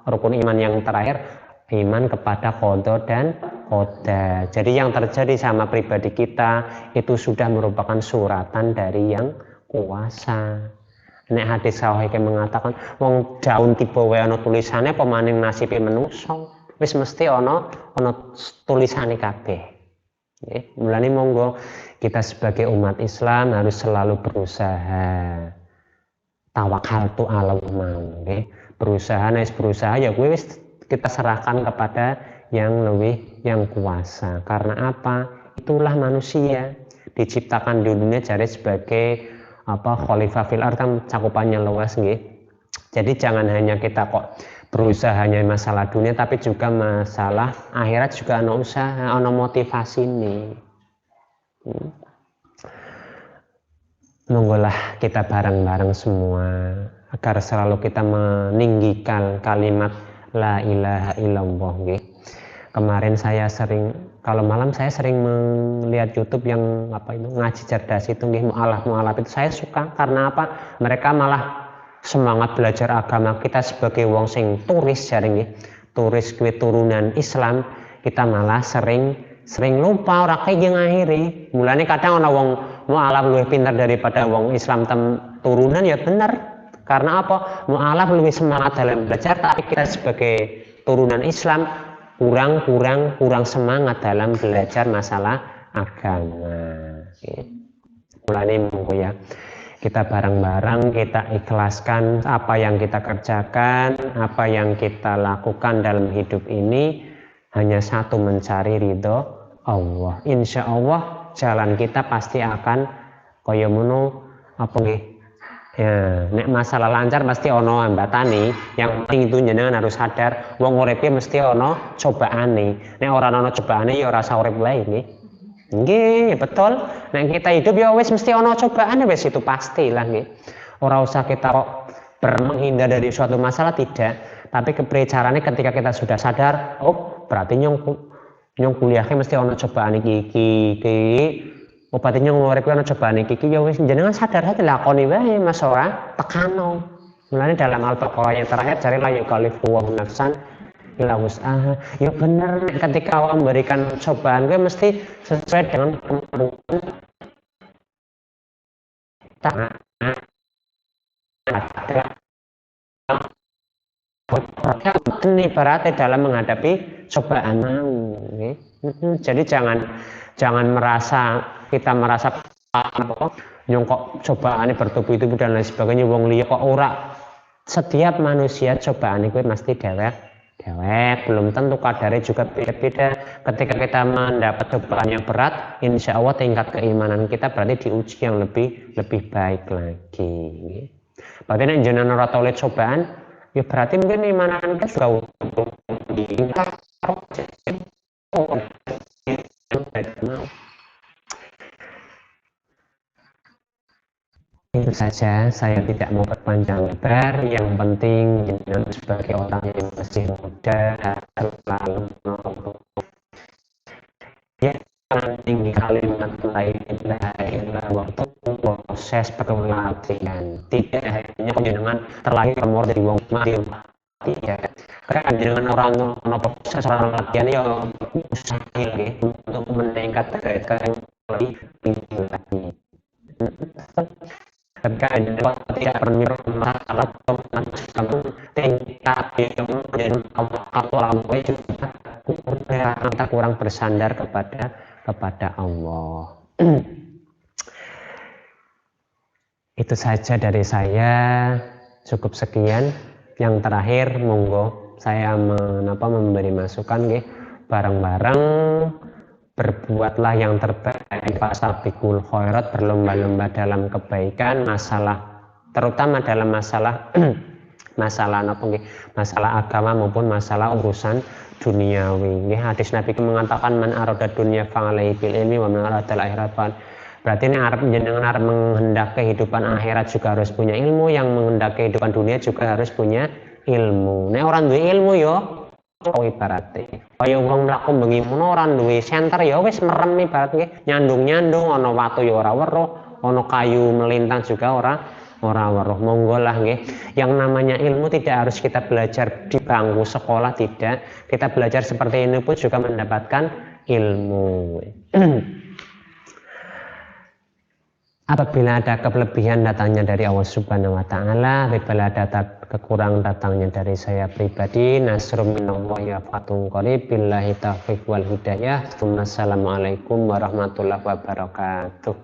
rukun iman yang terakhir, iman kepada qada dan qadar. Jadi yang terjadi sama pribadi kita itu sudah merupakan suratan dari yang kuasa. Nek hadis sahih mengatakan wong daun tiba wae ana tulisane pemaning nasibe menungso, wis mesti ana tulisane kabeh. Nggih, mulane monggo kita sebagai umat Islam harus selalu berusaha. Tawakaltu 'alallah mau, nggih. Berusaha ya kuwi wis kita serahkan kepada yang kuasa. Karena apa? Itulah manusia diciptakan di dunia jadi sebagai khalifah fil ardh, kan cakupannya luas nggih. Jadi jangan hanya kita kok berusaha hanya masalah dunia, tapi juga masalah akhirat juga ana usaha, ana motivasi nih. Monggolah kita bareng-bareng semua agar selalu kita meninggikan kalimat la ilaha illallah nggih. Kemarin saya kalau malam saya sering melihat YouTube yang ngaji cerdas itu nggih, mu'alaf itu saya suka. Karena apa? Mereka malah semangat belajar agama. Kita sebagai wong sing turis jaring nggih, turis kuwi turunan Islam, kita malah sering lupa ora kaya ngakhiri. Mulane kadang ana wong mu'alaf luwih pintar daripada wong Islam turunan, ya bener. Karena apa? Mu'alaf lebih semangat dalam belajar, tapi kita sebagai turunan Islam kurang semangat dalam belajar masalah agama. Mulane monggo ya, kita bareng-bareng kita ikhlaskan apa yang kita kerjakan, apa yang kita lakukan dalam hidup ini hanya satu, mencari ridho Allah. Insya Allah jalan kita pasti akan kaya ngono nggih. Ya, nek masalah lancar pasti ono hambatane. Yang penting itu jenengan harus sadar wong uripe mesti ono cobaane. Nek ora ono cobaane ya ora usah urip wae nggih. Nggih, betul. Nek kita hidup ya wis mesti ono cobaane, wis itu pastilah nggih. Ora usah kita kok menghindar dari suatu masalah, tidak. Tapi kepricarane ketika kita sudah sadar, oh berarti nyong kuliahnya mesti ono cobaan iki. Obatnya ngurip ana cobaan iki ya wis jenengan sadar aja lakoni wae Mas, ora tekano. Mulane dalam Al-Baqarah yang terakhir cari la yukallifu nafsan illa wus'aha. Ya bener, ketika Allah memberikan cobaan gue mesti sesuai dengan kemampuan kita. Ini berarti dalam menghadapi cobaan mau. Jadi jangan kita merasa nyongkok cobaan bertubi-tubi dan lain sebagainya, wong liya kok ora. Setiap manusia cobaan itu mesti dewek, belum tentu kadarnya juga beda-beda. Ketika kita mendapat cobaan yang berat, insya Allah tingkat keimanan kita berarti diuji yang lebih baik lagi. Berarti nek jenengan ora tau cobaan, ya berarti mungkin imanan kita juga tingkat. Itu saja, saya tidak mau berpanjang lebar. Yang penting jenengan sebagai orang yang masih muda harus selalu tinggi kalimat la ilaha illallah waktu proses pelatihan. Tidak hanya jenengan terlahir umur dari wong mati, tidak. Karena jenengan orang proses orang latihan ya mustahil untuk meningkat derajat lebih tinggi lagi. Ketika tidak bermasalah atau tingkat dan kamu juga kita kurang bersandar kepada Allah. Itu saja dari saya, cukup sekian. Yang terakhir monggo saya memberi masukan nggih, bareng-bareng berbuatlah yang terbaik, fastabiqul khairat, berlomba-lomba dalam kebaikan, terutama dalam masalah masalah agama maupun masalah urusan duniawi. Hadis Nabi mengatakan man arada dunya fa'alaihi bil ilmi wa man arada akhirat. Berarti ini jenengan arep menghendaki kehidupan akhirat juga harus punya ilmu, yang menghendaki kehidupan dunia juga harus punya ilmu. Nek orang duwe ilmu yo ibarate kaya wong mlaku bengi mono ora duwe senter ya wis merem ibaratnya, nyandung ana watu ya ora weruh, ana kayu melintang juga ora weruh. Monggo lah nggih. Yang namanya ilmu tidak harus kita belajar di bangku sekolah, tidak. Kita belajar seperti ini pun juga mendapatkan ilmu. Apabila ada kelebihan datangnya dari Allah Subhanahu wa taala, apabila ada kekurangan datangnya dari saya pribadi. Nasrun minallahi wa fathun qarib, billahi taufiq wal hidayah. Assalamualaikum warahmatullahi wabarakatuh.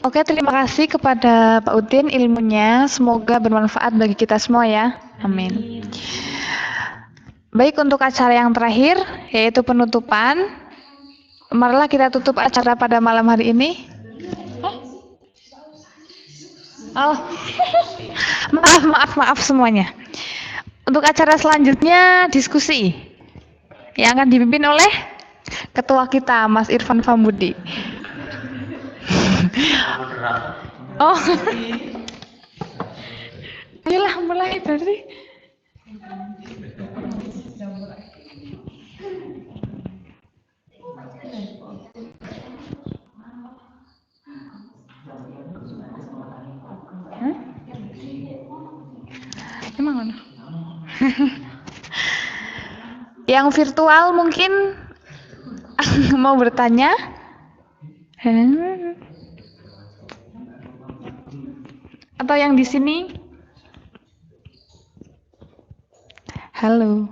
Oke, terima kasih kepada Pak Udin ilmunya. Semoga bermanfaat bagi kita semua ya. Amin. Baik, untuk acara yang terakhir, yaitu penutupan. Marilah kita tutup acara pada malam hari ini. Oh, maaf semuanya. Untuk acara selanjutnya, diskusi yang akan dipimpin oleh ketua kita, Mas Irfan Famudi. Oh, ayolah mulai berarti. Emang mana? Yang virtual mungkin mau bertanya? Atau yang di sini? Halo.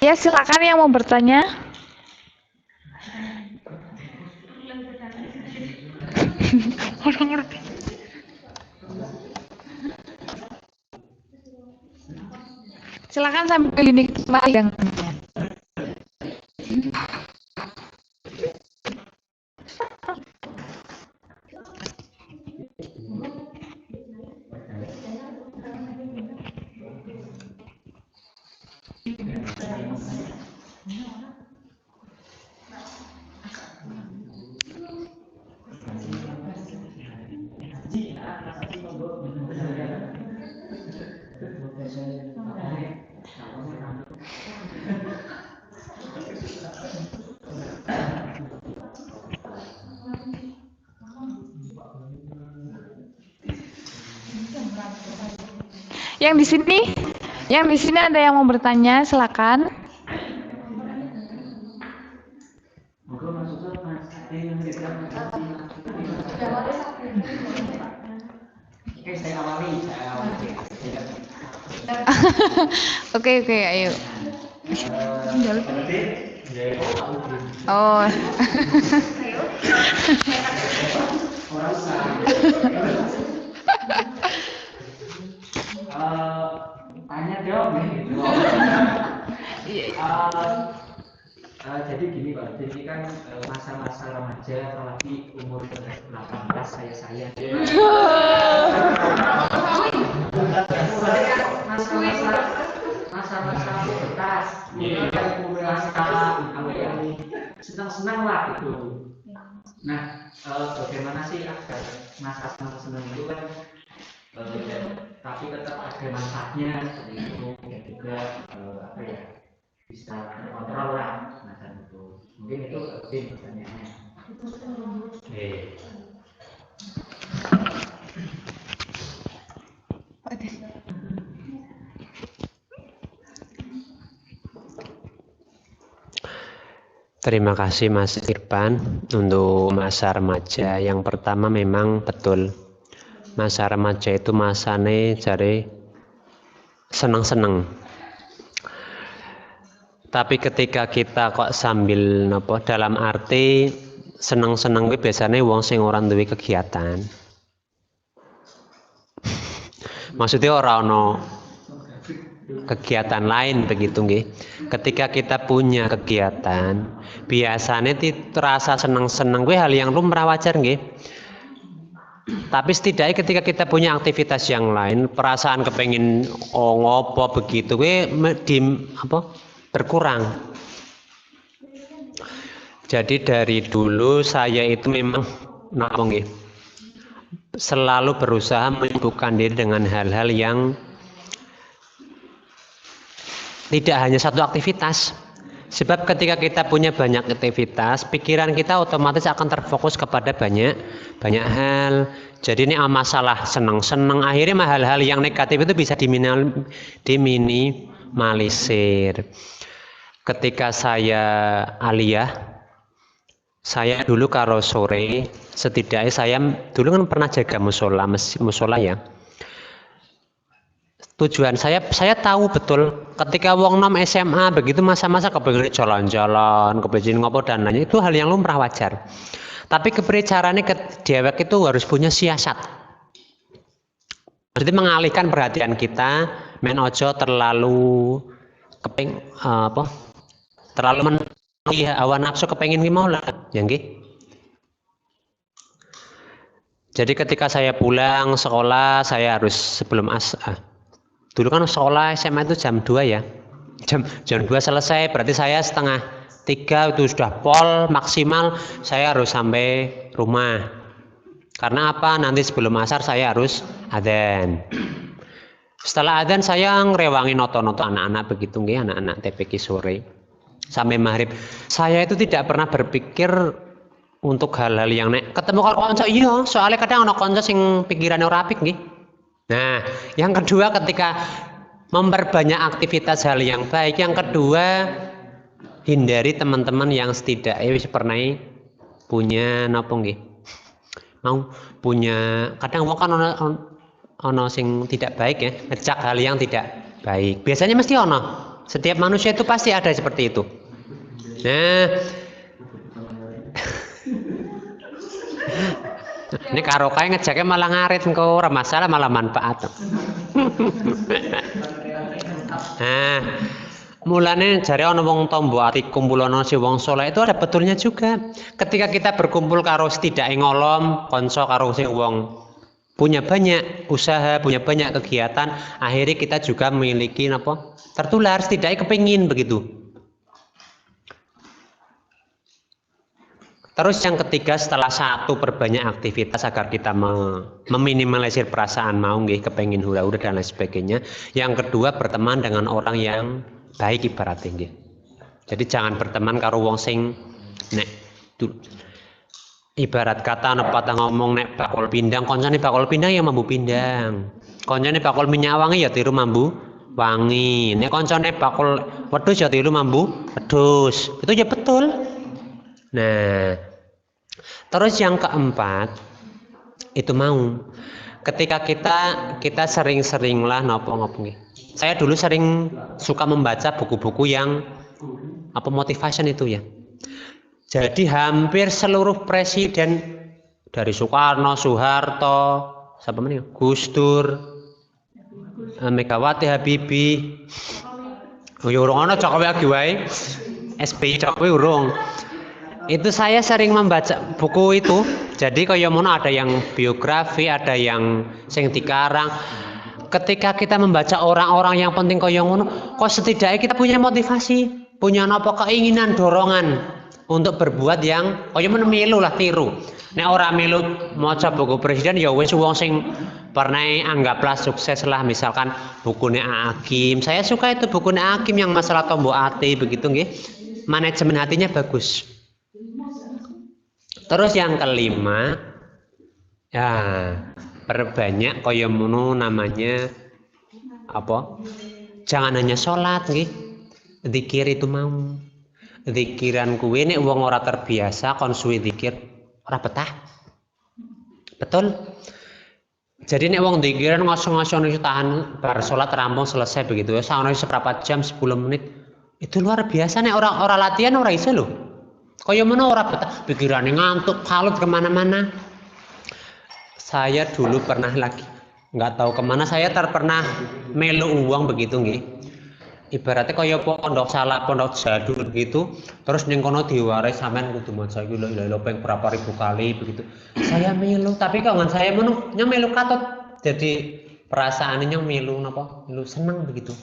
Ya, silakan yang mau bertanya. Orang ngerti. Silakan sambil dinikmati yang yang di sini ada yang mau bertanya, silakan. Oke, ayo. Oh. Tanya jawab nih. Jadi gini Pak, ini kan masa-masa remaja, apalagi umur 18 saya. Masa-masa pubertas, senang-senang lah gitu. Nah, bagaimana sih agar masa senang-senang itu kan tapi tetap ada manfaatnya seperti itu, dan juga bisa terkontrol lah macam itu. Mungkin itu pertanyaannya. Terima kasih Mas Irfan untuk masa remaja. Yang pertama memang betul. Masa remaja itu masane jare seneng-seneng. Tapi ketika kita kok sambil nopo dalam arti seneng-seneng kuwi biasanya wong sing ora duwe kegiatan. Maksudnya ora ono kegiatan lain begitu nggih. Ketika kita punya kegiatan, biasanya terasa seneng-seneng kuwi hal yang lumrah wajar nggih. Tapi setidaknya ketika kita punya aktivitas yang lain, perasaan kepengin ngopo begitu kuwi berkurang. Jadi dari dulu saya itu memang selalu berusaha menyibukkan diri dengan hal-hal yang tidak hanya satu aktivitas. Sebab ketika kita punya banyak aktivitas, pikiran kita otomatis akan terfokus kepada banyak hal. Jadi ini masalah senang-senang, akhirnya hal-hal yang negatif itu bisa diminimalisir. Ketika saya aliyah, saya dulu karo sore, setidaknya saya dulu kan pernah jaga musola ya. Tujuan saya tahu betul ketika wong nom SMA begitu masa-masa kepengen jalan-jalan, kepengen ngopo dan lainnya, itu hal yang lumrah wajar. Tapi kepricarane dewek itu harus punya siasat. Jadi mengalihkan perhatian kita, men ojo terlalu terlalu menuhi hawa nafsu kepengin ki mau lah, ya nggih. Jadi ketika saya pulang sekolah, saya harus sebelum dulu kan sekolah SMA itu jam 2 ya. Jam 2 selesai, berarti saya 2:30 itu sudah pol maksimal, saya harus sampai rumah. Karena apa? Nanti sebelum asar saya harus adzan. Setelah adzan saya ngrewangi noto-noto anak-anak begitu nggih, anak-anak TPQ sore. Sampai maghrib. Saya itu tidak pernah berpikir untuk hal-hal yang ketemu karo kanca iya, soalnya kadang ana kanca sing pikirane ora apik nggih. Nah, yang kedua ketika memperbanyak aktivitas hal yang baik, yang kedua hindari teman-teman yang setidaknya wis pernah punya napa nggih. Mau punya kadang wong kan ono sing tidak baik ya, ngecak hal yang tidak baik. Biasanya mesti ono. Setiap manusia itu pasti ada seperti itu. Nah, ini karo kae ngejaknya malah ngarit engko ora masalah malah manfaat. Nah, mulane jare ana wong tombo ati kumpulono si wong saleh itu ada betulnya juga. Ketika kita berkumpul karo setidaknya ngolom, konco karo sing wong punya banyak usaha, punya banyak kegiatan, akhirnya kita juga memiliki apa? Tertular setidaknya kepingin begitu. Terus yang ketiga setelah satu perbanyak aktivitas agar kita meminimalisir perasaan mau nggih kepengin hura-hura dan lain sebagainya. Yang kedua berteman dengan orang yang baik ibaratnya nggih. Jadi jangan berteman karo wong sing ibarat kata ana patah ngomong nek bakul pindang koncone bakul pindang ya mambu pindang. Koncone bakul minyak wangi ya tiru mambu wangi. Nek koncone bakul wedhus ya tiru mambu wedhus. Itu ya betul. Nah, terus yang keempat itu mau ketika kita sering-seringlah nopo-nopo nih. Saya dulu sering suka membaca buku-buku yang motivation itu ya. Jadi hampir seluruh presiden dari Soekarno, Soeharto, siapa namanya? Gus Dur, Megawati Habibie, urung ana Jokowi lagi wae, SBY Jokowi urung. Itu saya sering membaca buku itu. Jadi kaya mono ada yang biografi, ada yang sing dikarang. Ketika kita membaca orang-orang yang penting kaya ngono, kok setidaknya kita punya motivasi, punya apa keinginan, dorongan untuk berbuat yang kaya men melu lah tiru. Nek ora melu maca buku presiden ya wis wong sing pernah anggaplah sukses lah, misalkan bukunya Hakim. Saya suka itu bukunya Hakim yang masalah tombok hati begitu nggih. Manajemen hatinya bagus. Terus yang kelima, ya perbanyak kaya mono namanya apa? Jangan hanya sholat nggih. Zikir itu mau. Zikiran kuwi nek wong ora terbiasa kon suwe zikir ora betah. Betul? Jadi nek wong zikiran ngosong-ngosong iso tahan bar salat rampung selesai begitu ya, saono seberapa jam 10 menit. Itu luar biasa nek ora latihan ora iso lho. Kaya mana ora betah, pikirane ngantuk, kalut kemana-mana. Saya dulu pernah lagi, nggak tahu kemana, saya pernah melu uang begitu nggih. Ibaratnya kaya pondok salah, pondok jadul gitu, terus ning kono diwarai sampean kudu maca iki lho ping berapa ribu kali begitu. Saya melu, tapi kok saya menung nyang melu katut. Jadi perasaannya nyang melu napa? Melu seneng begitu.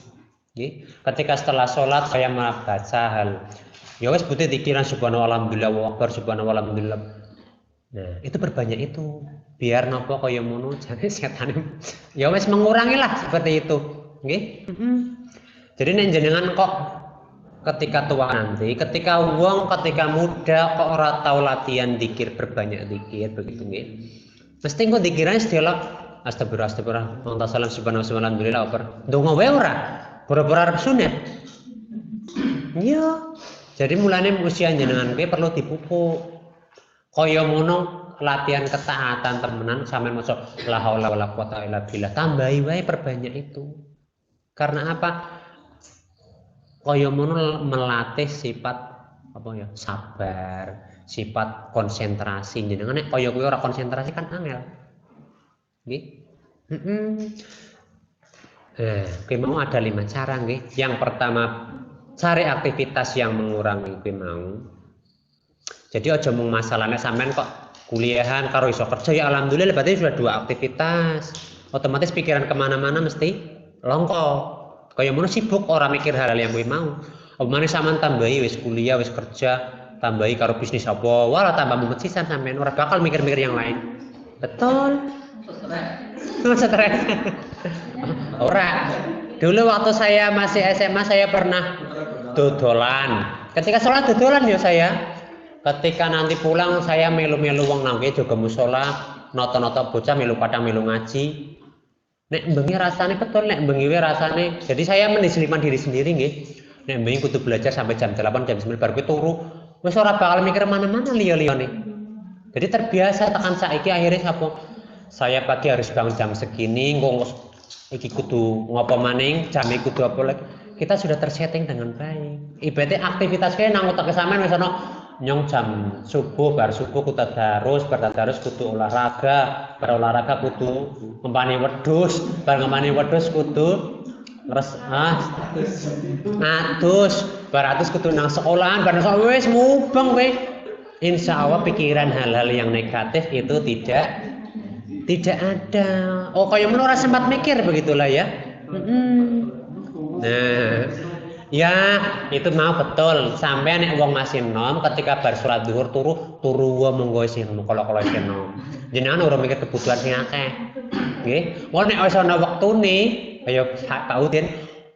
Nggih. Ketika setelah sholat saya membaca hal ya wis putih pikiran subhanallah alhamdulillah wa akbar subhanallah alhamdulillah. Nah, itu berbanyak itu. Biar napa kaya ngono jane setan ya wis mengurangi lah seperti itu. Nggih. Jadi nek jenengan kok ketika tua nanti, ketika muda kok ora tahu latihan zikir berbanyak zikir begitu nggih. Mesti kok zikirane sedhelok astagfirullah salam subhanallah alhamdulillah akbar. Ndonga wae ora. Boro-boro arep sunat. Iya. Jadi mulane usia jenengan kuwi perlu dipupuk. Kaya ngono latihan ketaatan temenan sampean maca la haula wala quwata illa billah. Tambahi wae perbanyak itu. Karena apa? Kaya ngono melatih sifat apa ya? Sabar, sifat konsentrasi. Jenengan nek kaya kuwi ora konsentrasi kan angel. Nggih. Kuwi mau ada 5 cara nggih. Yang pertama cari aktivitas yang mengurangi kuwi mau. Jadi aja mung masalahnya sampean kok kuliahan karo iso kerja ya alhamdulillah berarti sudah 2 aktivitas. Otomatis pikiran kemana-mana mesti longko. Kayak mana sibuk orang mikir hal-hal yang kuwi mau. Omane sampean tambahi wis kuliah wis kerja, tambahi karo bisnis apa, wala tambah mumet sisan sampean ora bakal mikir-mikir yang lain. Betul. Stres. Ora. Dulu waktu saya masih SMA saya pernah dodolan. Ketika sholat dodolan ya saya. Ketika nanti pulang saya melu-melu wong nang kene jaga musala, nata-nata bocah melu padang melu ngaji. Nek bengi rasane betul nek bengi rasane. Jadi saya mendisiplinkan diri sendiri nggih. Nek bengi kudu belajar sampai jam 8 jam 9 baru kuwi turu. Wis ora bakal mikir mana-mana liya-liyane. Jadi terbiasa tekan saiki akhirnya sapa? Saya pagi harus bangun jam segini, engko iki kudu ngopo maning, jam iki kudu apa lagi. Kita sudah tersetting dengan baik. Ibaratnya aktivitas kene nang utek sampean wis ana nyong jam subuh bar subuh kudu tadarus kudu olahraga, bar olahraga kudu ngempani wedhus, bar ngempani wedhus kudu atus, bar atus kudu nang sekolahan, bar nang wis mubeng kowe. Insyaallah pikiran hal-hal yang negatif itu tidak ada. Oh kayak menurut ora sempat mikir begitulah ya. Nah, ya itu mau betul. Sampai nek wong masih nom ketika bar salat zuhur turu wa monggo isih nom kala isih nom. Jenengan ora mikir kebutuhan sing akeh. Nggih. Wong nek wis ana wektune kaya Pak Udin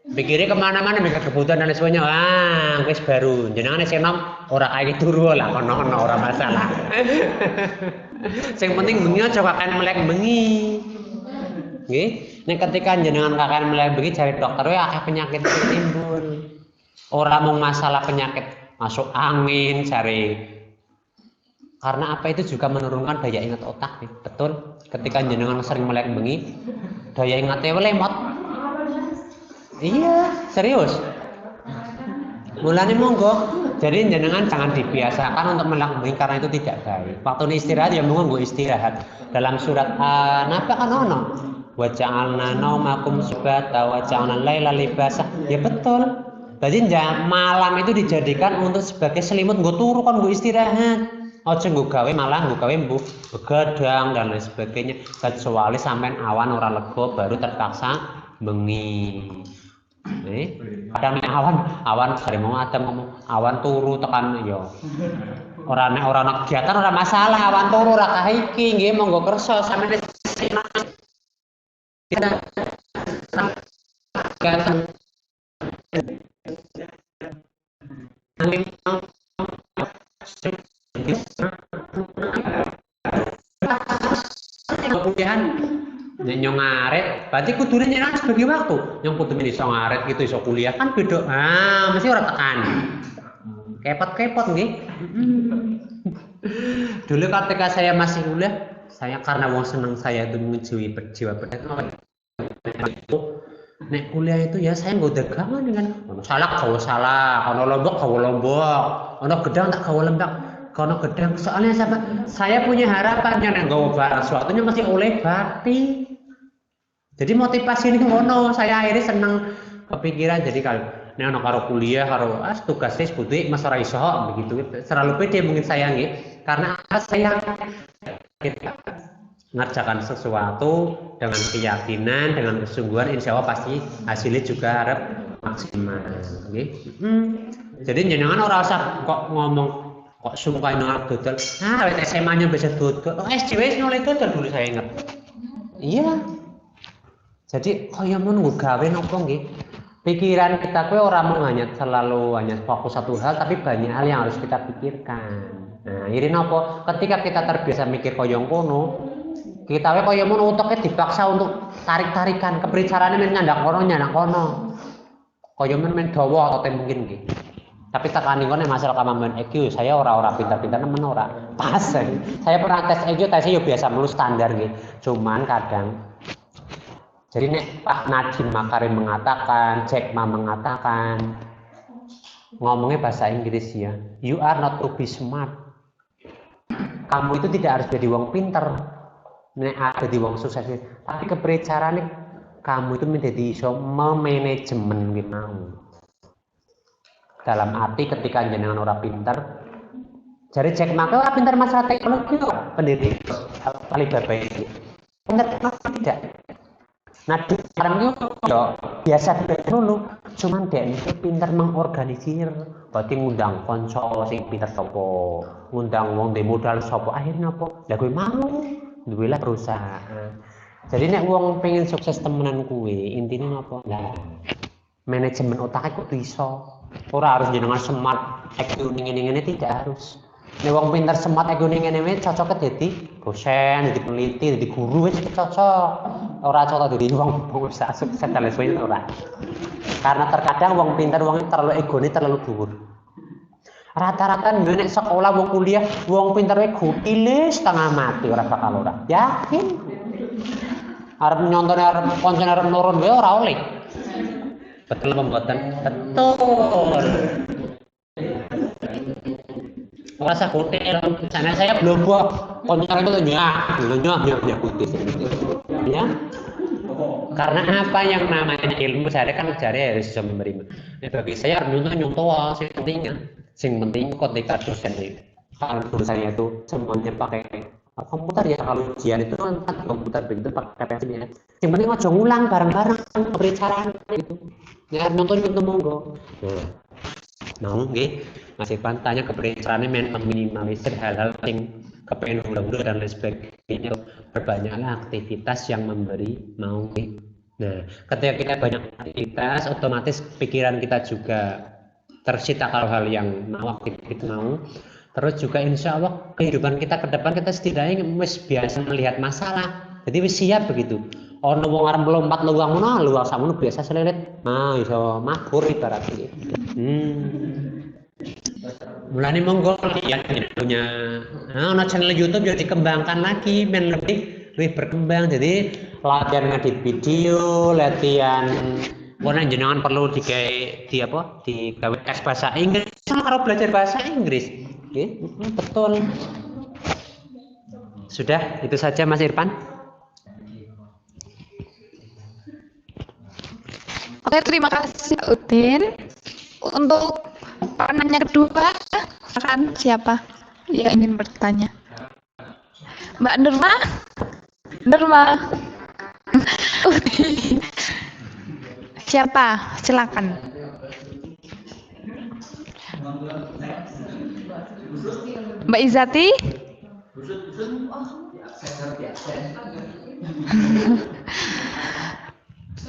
pikirnya kemana-mana mikir kebutuhan dan sebagainya. Wah, wis baru. Jenengan isih nom ora kaya turu lah kono ora masalah. Sing penting bengi aja kakean melek bengi. Nggih. Nek ketika jenengan kakean melek bengi cari dokter wae akeh penyakit timbul. Ora mung masalah penyakit masuk angin cari. Karena apa itu juga menurunkan daya ingat otak nih. Betul. Ketika jenengan sering melek bengi, daya ingatnya lemot. Iya, serius. Mulane monggo. Jadi jenengan jangan dibiasakan untuk melek bengi karena itu tidak baik. Waktu istirahat ya monggo istirahat. Dalam surat An-Naba kan ono. Wa ja'alna naumakum subata wa ja'alna laila libasa. Ya betul. Jadi malam itu dijadikan untuk sebagai selimut nggo turu kan nggo istirahat. Aja nggo gawe malah nggo gawe begadang dan lain sebagainya. Kecuali sampean awan ora lega baru terpaksa bengi. Kadang awan sare mau ada ngomong awan turu tekan yo. Ora nek kegiatan ora masalah awan turu ora kaiki nggih monggo kersa sampeyan kemudian nyong ngaret berarti kudune nyenang sebagai waktu yang kudu iso ngaret gitu iso kuliah kan beda mesti ora tekan Kepot-kepot nggih. Dulu ketika saya masih kuliah, saya karena wong seneng saya itu jiwa berdagang. Nek kuliah itu ya saya nggak dagangan dengan salah gawe salah, ono lombok gawe lombok, ono gedang tak gawe lembak, ono gedang. Soalnya saya punya harapan yang gawe barang suatunya masih oleh bati. Jadi motivasi ini ngono, saya akhirnya seneng kepikiran jadi kalau nek ono karo kuliah karo tugasnya sebuti Mas ora iso begitu. Terlalu pede mungkin saya nggih karena saya ngerjakan sesuatu dengan keyakinan, dengan kesungguhan, insya Allah pasti hasilnya juga harap maksimal. Okay? Jadi jenengan orang usah kok ngomong kok sumpah nolak dodol. Nah, SMA-nya bisa dodol. Oh, SJW nolak dodol dulu saya ingat. Iya. Jadi kaya menunggu gawe nopo nggih. Pikiran kita kue orang mau hanya fokus satu hal, tapi banyak hal yang harus kita pikirkan. Nah, ini nopo ketika kita terbiasa mikir koyong kono, kita kaya ngono uteke dipaksa untuk tarik-tarikan kepricarane men nyandak kono. Kaya men dawa atau mungkin nggih. Tapi tekani kono masalah kemampuan EQ, saya ora pintar-pintar nemen ora. Pas. Saya pernah tes EQ, tesnya yo biasa mulu standar nggih. Cuman kadang jadi nek Pak Nadiem Makarim mengatakan, Jack Ma mengatakan ngomongnya bahasa Inggris ya. You are not to be smart. Kamu itu tidak harus jadi wong pinter. Nek ada di wong sukses, tapi kepricarane kamu itu menjadi iso memanajemen gitu. Dalam arti ketika jenengan orang pinter, jadi Jack Ma ora pinter masalah teknologi kok pendidik Alibaba itu. Pinter tidak. Nah, sekarang itu biasa dulu, cuman dia itu pintar mengorganisir, berarti ngundang konco sing pintar sopo, ngundang wong di modal sopo, akhirnya apa? Lah gue mau, duwe lah perusahaan. Jadi nek wong pengen sukses temenan kue, intinya apa? Lah manajemen otaknya kok iso. Ora harus jenengan smart, IQ ngene-ngene tidak harus. Nek wong pintar smart IQ ngene-ngene cocok dadi dosen, dadi peneliti, dadi guru wis cocok. Ora cocok dadi wong pengusaha sukses dan lain sebagainya ora. Karena terkadang wong pintar wong terlalu egone terlalu dhuwur. Rata-rata nek sekolah wong kuliah wong pintar wae gutile setengah mati ora bakal ora. Yakin. Arep nyontone arep koncone arep nurun wae ora oleh. Betul pembuatan betul. Rasa kutil sana saya belum buat koncone itu nyak kutil. Ya. Karena apa yang namanya ilmu saya kan cari harus bisa menerima. Nah, bagi saya nyontoh sing penting ketika dosen itu kalau dosennya itu semuanya pakai komputer ya kalau ujian itu kan komputer begitu pakai pensil ya. Yang penting aja ngulang bareng-bareng pembicaraan itu. Ya nonton monggo. Nah, nggih. Masih tanya kebericaraannya meminimalisir hal-hal yang kepengen ulang-ulang dan lain sebagainya. Berbanyaklah aktivitas yang memberi mau. Nah, ketika kita banyak aktivitas, otomatis pikiran kita juga tersita kalau hal yang mau aktivitas mau. Terus juga insya Allah kehidupan kita ke depan kita setidaknya wis biasa melihat masalah. Jadi wis siap begitu. Ono wong arep melompat luang ngono, luang samono biasa selelet. Nah, iso makmur ibaratnya. Mulane monggo yang punya ono channel YouTube jadi dikembangkan lagi men lebih berkembang. Jadi latihan ngedit video, latihan warna jenengan perlu digawe tes bahasa Inggris karo belajar bahasa Inggris. Oke, betul. Sudah, itu saja Mas Irfan. Oke, terima kasih Udin. Untuk penanya kedua, akan siapa yang ingin bertanya? Mbak Nurma. Siapa? Silakan. Mbak Izati?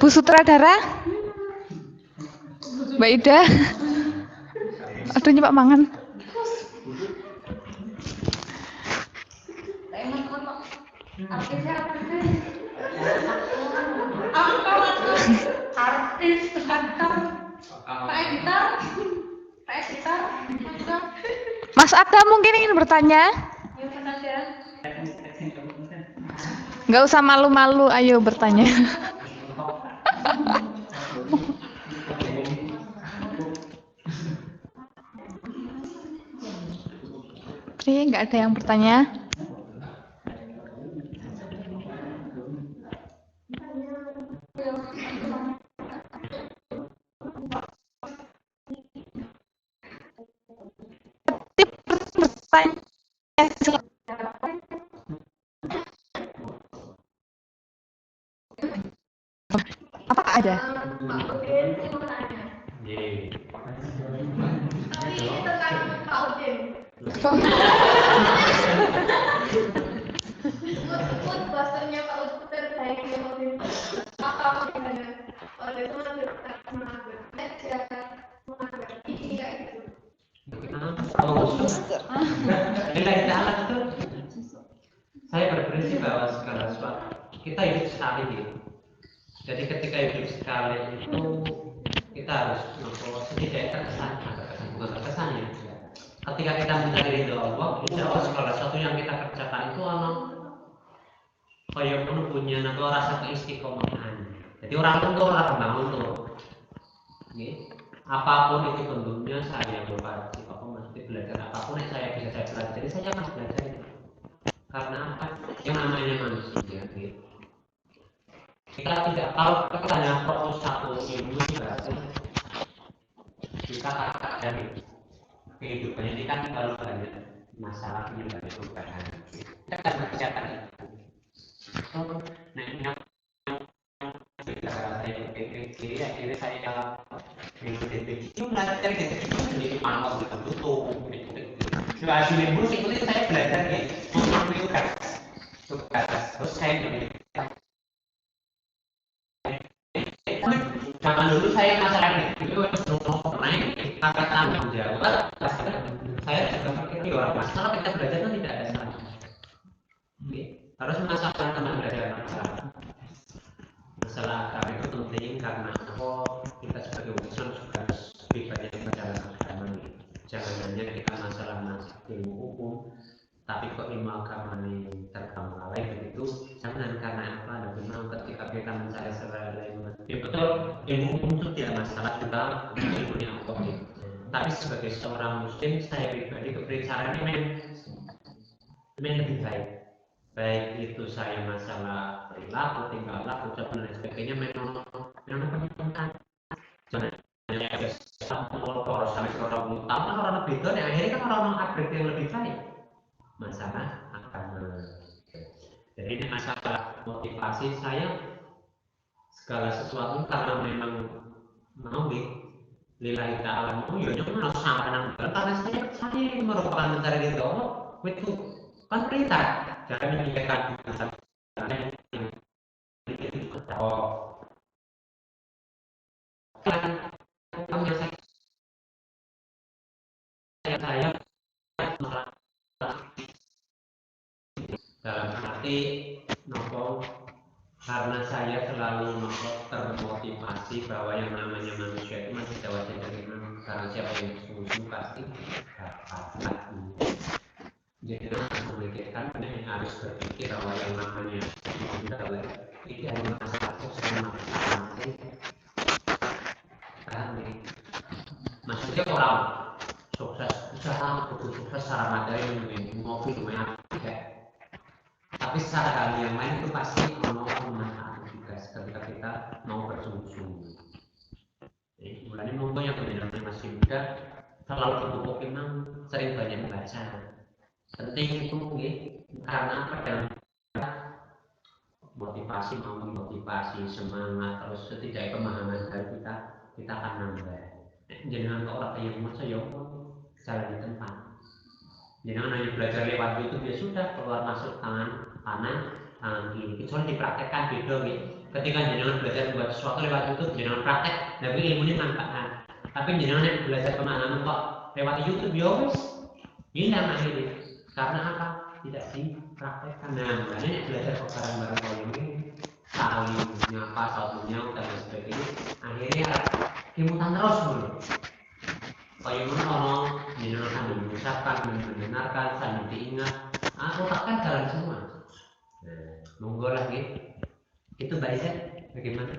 Bu Sutradara? Mbak Ida? Aduh nyepak mangan. Artis, Pak Editor, Mas Ada mungkin ingin bertanya? Nggak usah malu-malu, ayo bertanya. Oke, nggak ada yang bertanya. Bertanya. Apa ada? Posternya Pak Utut terbaik di Udin. Apa gimana? Oleh itu iya gitu. Lillahi ta'ala itu saya berprinsip bahwa segala sesuatu kita hidup sekali gitu. Jadi ketika hidup sekali itu kita harus setidaknya terkesan, bukan terkesan ya. Ketika kita mencari ridho Allah, insya Allah segala sesuatu yang kita kerjakan itu kayak punya atau rasa keistiqomahan. Jadi orang itu orang bangun tuh. Apapun itu bentuknya saya wajib, apa mesti belajar apapun yang saya bisa saya pelajari, saya akan belajar itu. Karena apa? Yang namanya manusia gitu. Kita tidak, kalau kita hanya fokus satu ilmu berarti kita akan dari kehidupannya ini kan kalau banyak masalah ini dari perubahan. Kita akan mengerjakan itu. Nah ini yang saya PPG akhirnya saya itu belajar dari itu menjadi manual betul. Hasilnya buruk itu saya belajar gitu. Tugas. Terus saya zaman dulu saya masalah itu naik angkat tanggung jawab. Saya juga pikir orang masalah kita belajar itu tidak ada salah. Harus masalah teman belajar masalah agama itu penting karena kita sebagai utusan juga harus pribadi yang berjalan agama. Jangan hanya kita masalah ilmu hukum, tapi kok ilmu agama ini terbengkalai begitu. Jangan karena apa? Dan memang ketika kita mencari secara lain, ya betul ilmu hukum itu tidak masalah juga ilmu yang kompleks. Tapi sebagai seorang muslim, saya pribadi kepercayaan ini lebih baik. Baik itu saya masalah perilaku, tingkah laku, ucapan dan sebagainya memang penting. Jangan hanya ada satu orang sampai orang utama orang lebih tua, akhirnya kan orang upgrade yang lebih baik. Masalah agama. Jadi ini masalah motivasi saya segala sesuatu karena memang mau lillahi ta'ala mau ya jangan sampai karena saya merupakan mencari ridho Allah itu kan perintah. Jangan memikirkan masalah yang itu saya dalam arti nopo karena saya selalu nopo termotivasi bahwa yang namanya manusia itu masih jauh dari karena siapa yang sungguh pasti dapat. Jadi memikirkan ini harus berpikir bahwa yang namanya ini adalah masalah maksudnya orang sukses usaha butuh sukses secara materi mobil lumayan tapi secara hal yang lain itu pasti mau bermanfaat juga ketika kita mau bersungguh-sungguh. Mulanya monggo yang benar-benar masih muda selalu butuh memang sering banyak membaca. Penting itu karena apa dan motivasi semangat terus setidaknya pemahaman dari kita akan nambah. Jangan kok orang yang masa ya jalan di tempat. Jangan hanya belajar lewat YouTube ya sudah keluar masuk tangan kanan tangan kiri. Kecuali dipraktekkan beda gitu. Ketika jangan belajar buat sesuatu lewat YouTube jangan praktek, tapi ilmunya manfaat. Tapi jangan belajar pemahaman kok lewat YouTube ya wis hilang akhirnya. Karena apa? Tidak dipraktekkan. Nah, makanya belajar kok bareng-bareng kalau ini saling nyapa satunya dan sebagainya. Akhirnya kimutan terus dulu. Kayak mana orang jenengan mengucapkan Nah, monggo lagi. Itu Mbak Iza, bagaimana?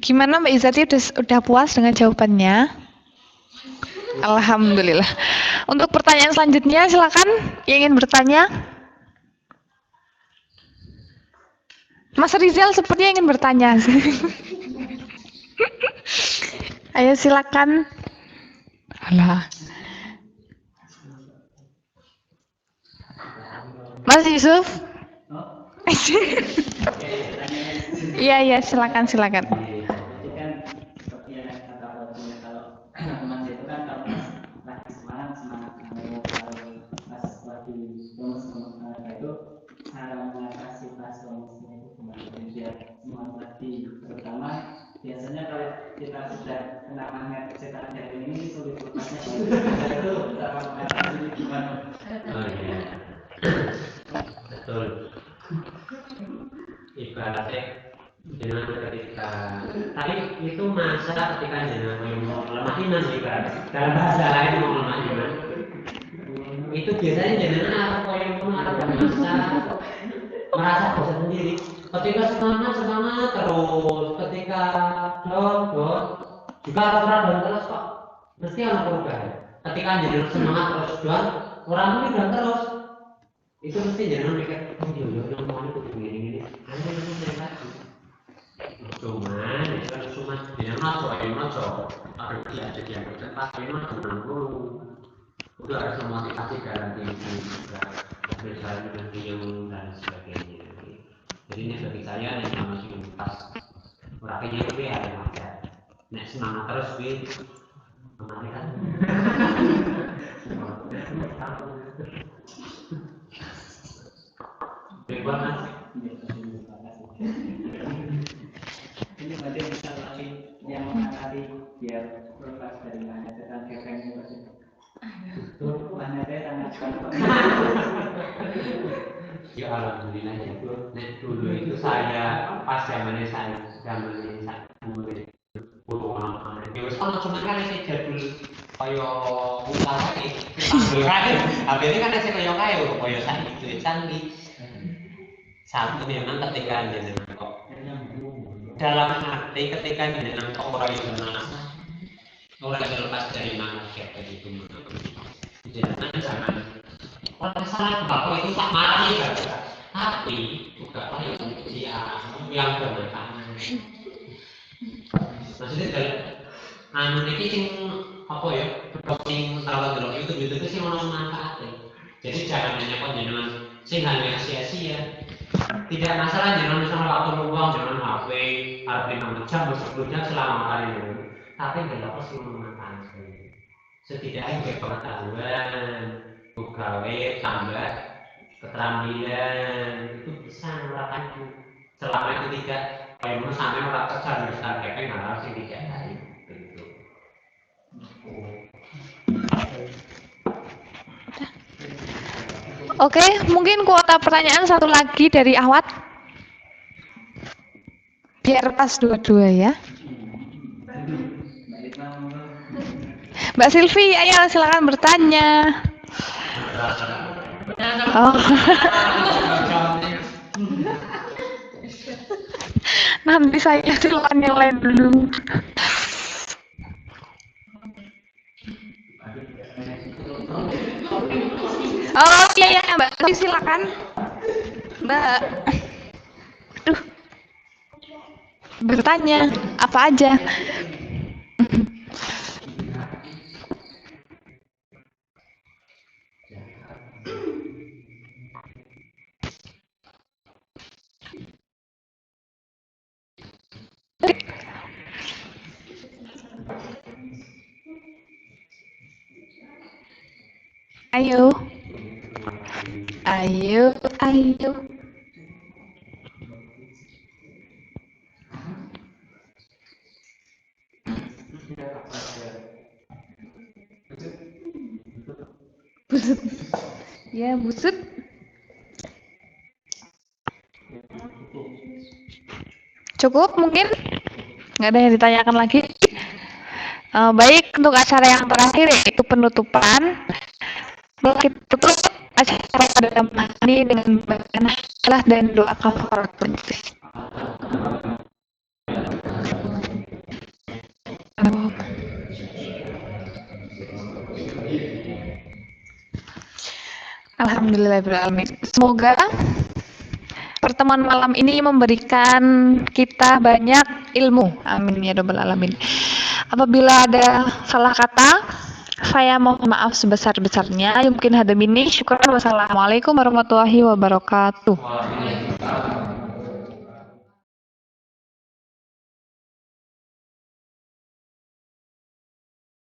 Gimana Mbak Izati udah puas dengan jawabannya? Alhamdulillah. Untuk pertanyaan selanjutnya silakan yang ingin bertanya. Mas Rizal sepertinya ingin bertanya. Ayo silakan. Alah. Mas Yusuf. Iya silakan. Jadi kan seperti yang kata waktunya kalau Mas itu kan kalau lagi semangat pas lagi lemes itu cara mengatasi pas lemesnya itu kembali biar semangat lagi, terutama biasanya kalau kita sudah kena magnet setan jaring ini sulit lepasnya. Itu cara mengatasi gimana? Oh iya, betul. Ibaratnya dengan ketika tapi itu masa ketika jenengan mau lemah iman ibarat dalam bahasa lain mau lemah iman itu biasanya jenengan arep merasa bosan sendiri. Ketika semangat terus, ketika down juga orang terus kok mesti ada perubahan. Ketika jenengan semangat terus down orang ini down terus itu mesti jenengan mikir oh iya yang mau itu begini ada yang mereka cuman jenengan ada yang bertempat memang tenang dulu udah ada semua motivasi garanti misalnya dengan yang dan sebagainya. Jadi ini bagi saya yang masih pas merapinya itu ya ada aja nek semangat terus menarik kan. Bagaimana? Ini berarti bisa lagi yang mengatasi biar lepas dari magnet setan jaring itu. Magnetnya sangat kuat. Ya alhamdulillah ya dulu itu saya pas zamannya saya umur puluhan tahun. Ya wis ono cuma kan sing jadul kaya utara iki. Tapi ini kan sing kaya saiki canggih. Satu memang ketika jenengan kok dalam hati ketika jenengan kok orang lepas dari magnet itu jenengan jangan orang salah bahwa itu tak marah ya tapi juga yang bermanfaat. Maksudnya kalau ini sing apa ya sing tahu dulu itu sih ono manfaatnya. Jadi jangan hanya panjenengan sing hanya sia-sia. Tidak masalah jangan misalnya waktu luang jangan HP harus 5 jam 10 jam selama hari itu tapi nggak apa sih memanfaatkan setidaknya berpengetahuan pegawai tambah keterampilan itu bisa melakukan selama itu tidak kalau sampai orang kerja di start capping nggak harus yang tidak hari itu. Oke, mungkin kuota pertanyaan satu lagi dari Awad. Biar pas dua-dua ya. Mbak Silvi, ayo silakan bertanya. Oh. Nanti saya silakan yang lain dulu. Oh iya Mbak, silakan. Mbak. Aduh. Bertanya apa aja? Ayo. Busut. Ya, busut. Cukup mungkin? Nggak ada yang ditanyakan lagi. Baik, untuk acara yang terakhir yaitu penutupan. Kita tutup acara pada malam ini dengan bacaan hafalah dan doa kafaratul majlis. Alhamdulillahirrahmanirrahim. Semoga pertemuan malam ini memberikan kita banyak ilmu. Amin ya rabbal alamin. Apabila ada salah kata, saya mohon maaf sebesar-besarnya. Mungkin hadam ini. Syukran. Wassalamualaikum warahmatullahi wabarakatuh.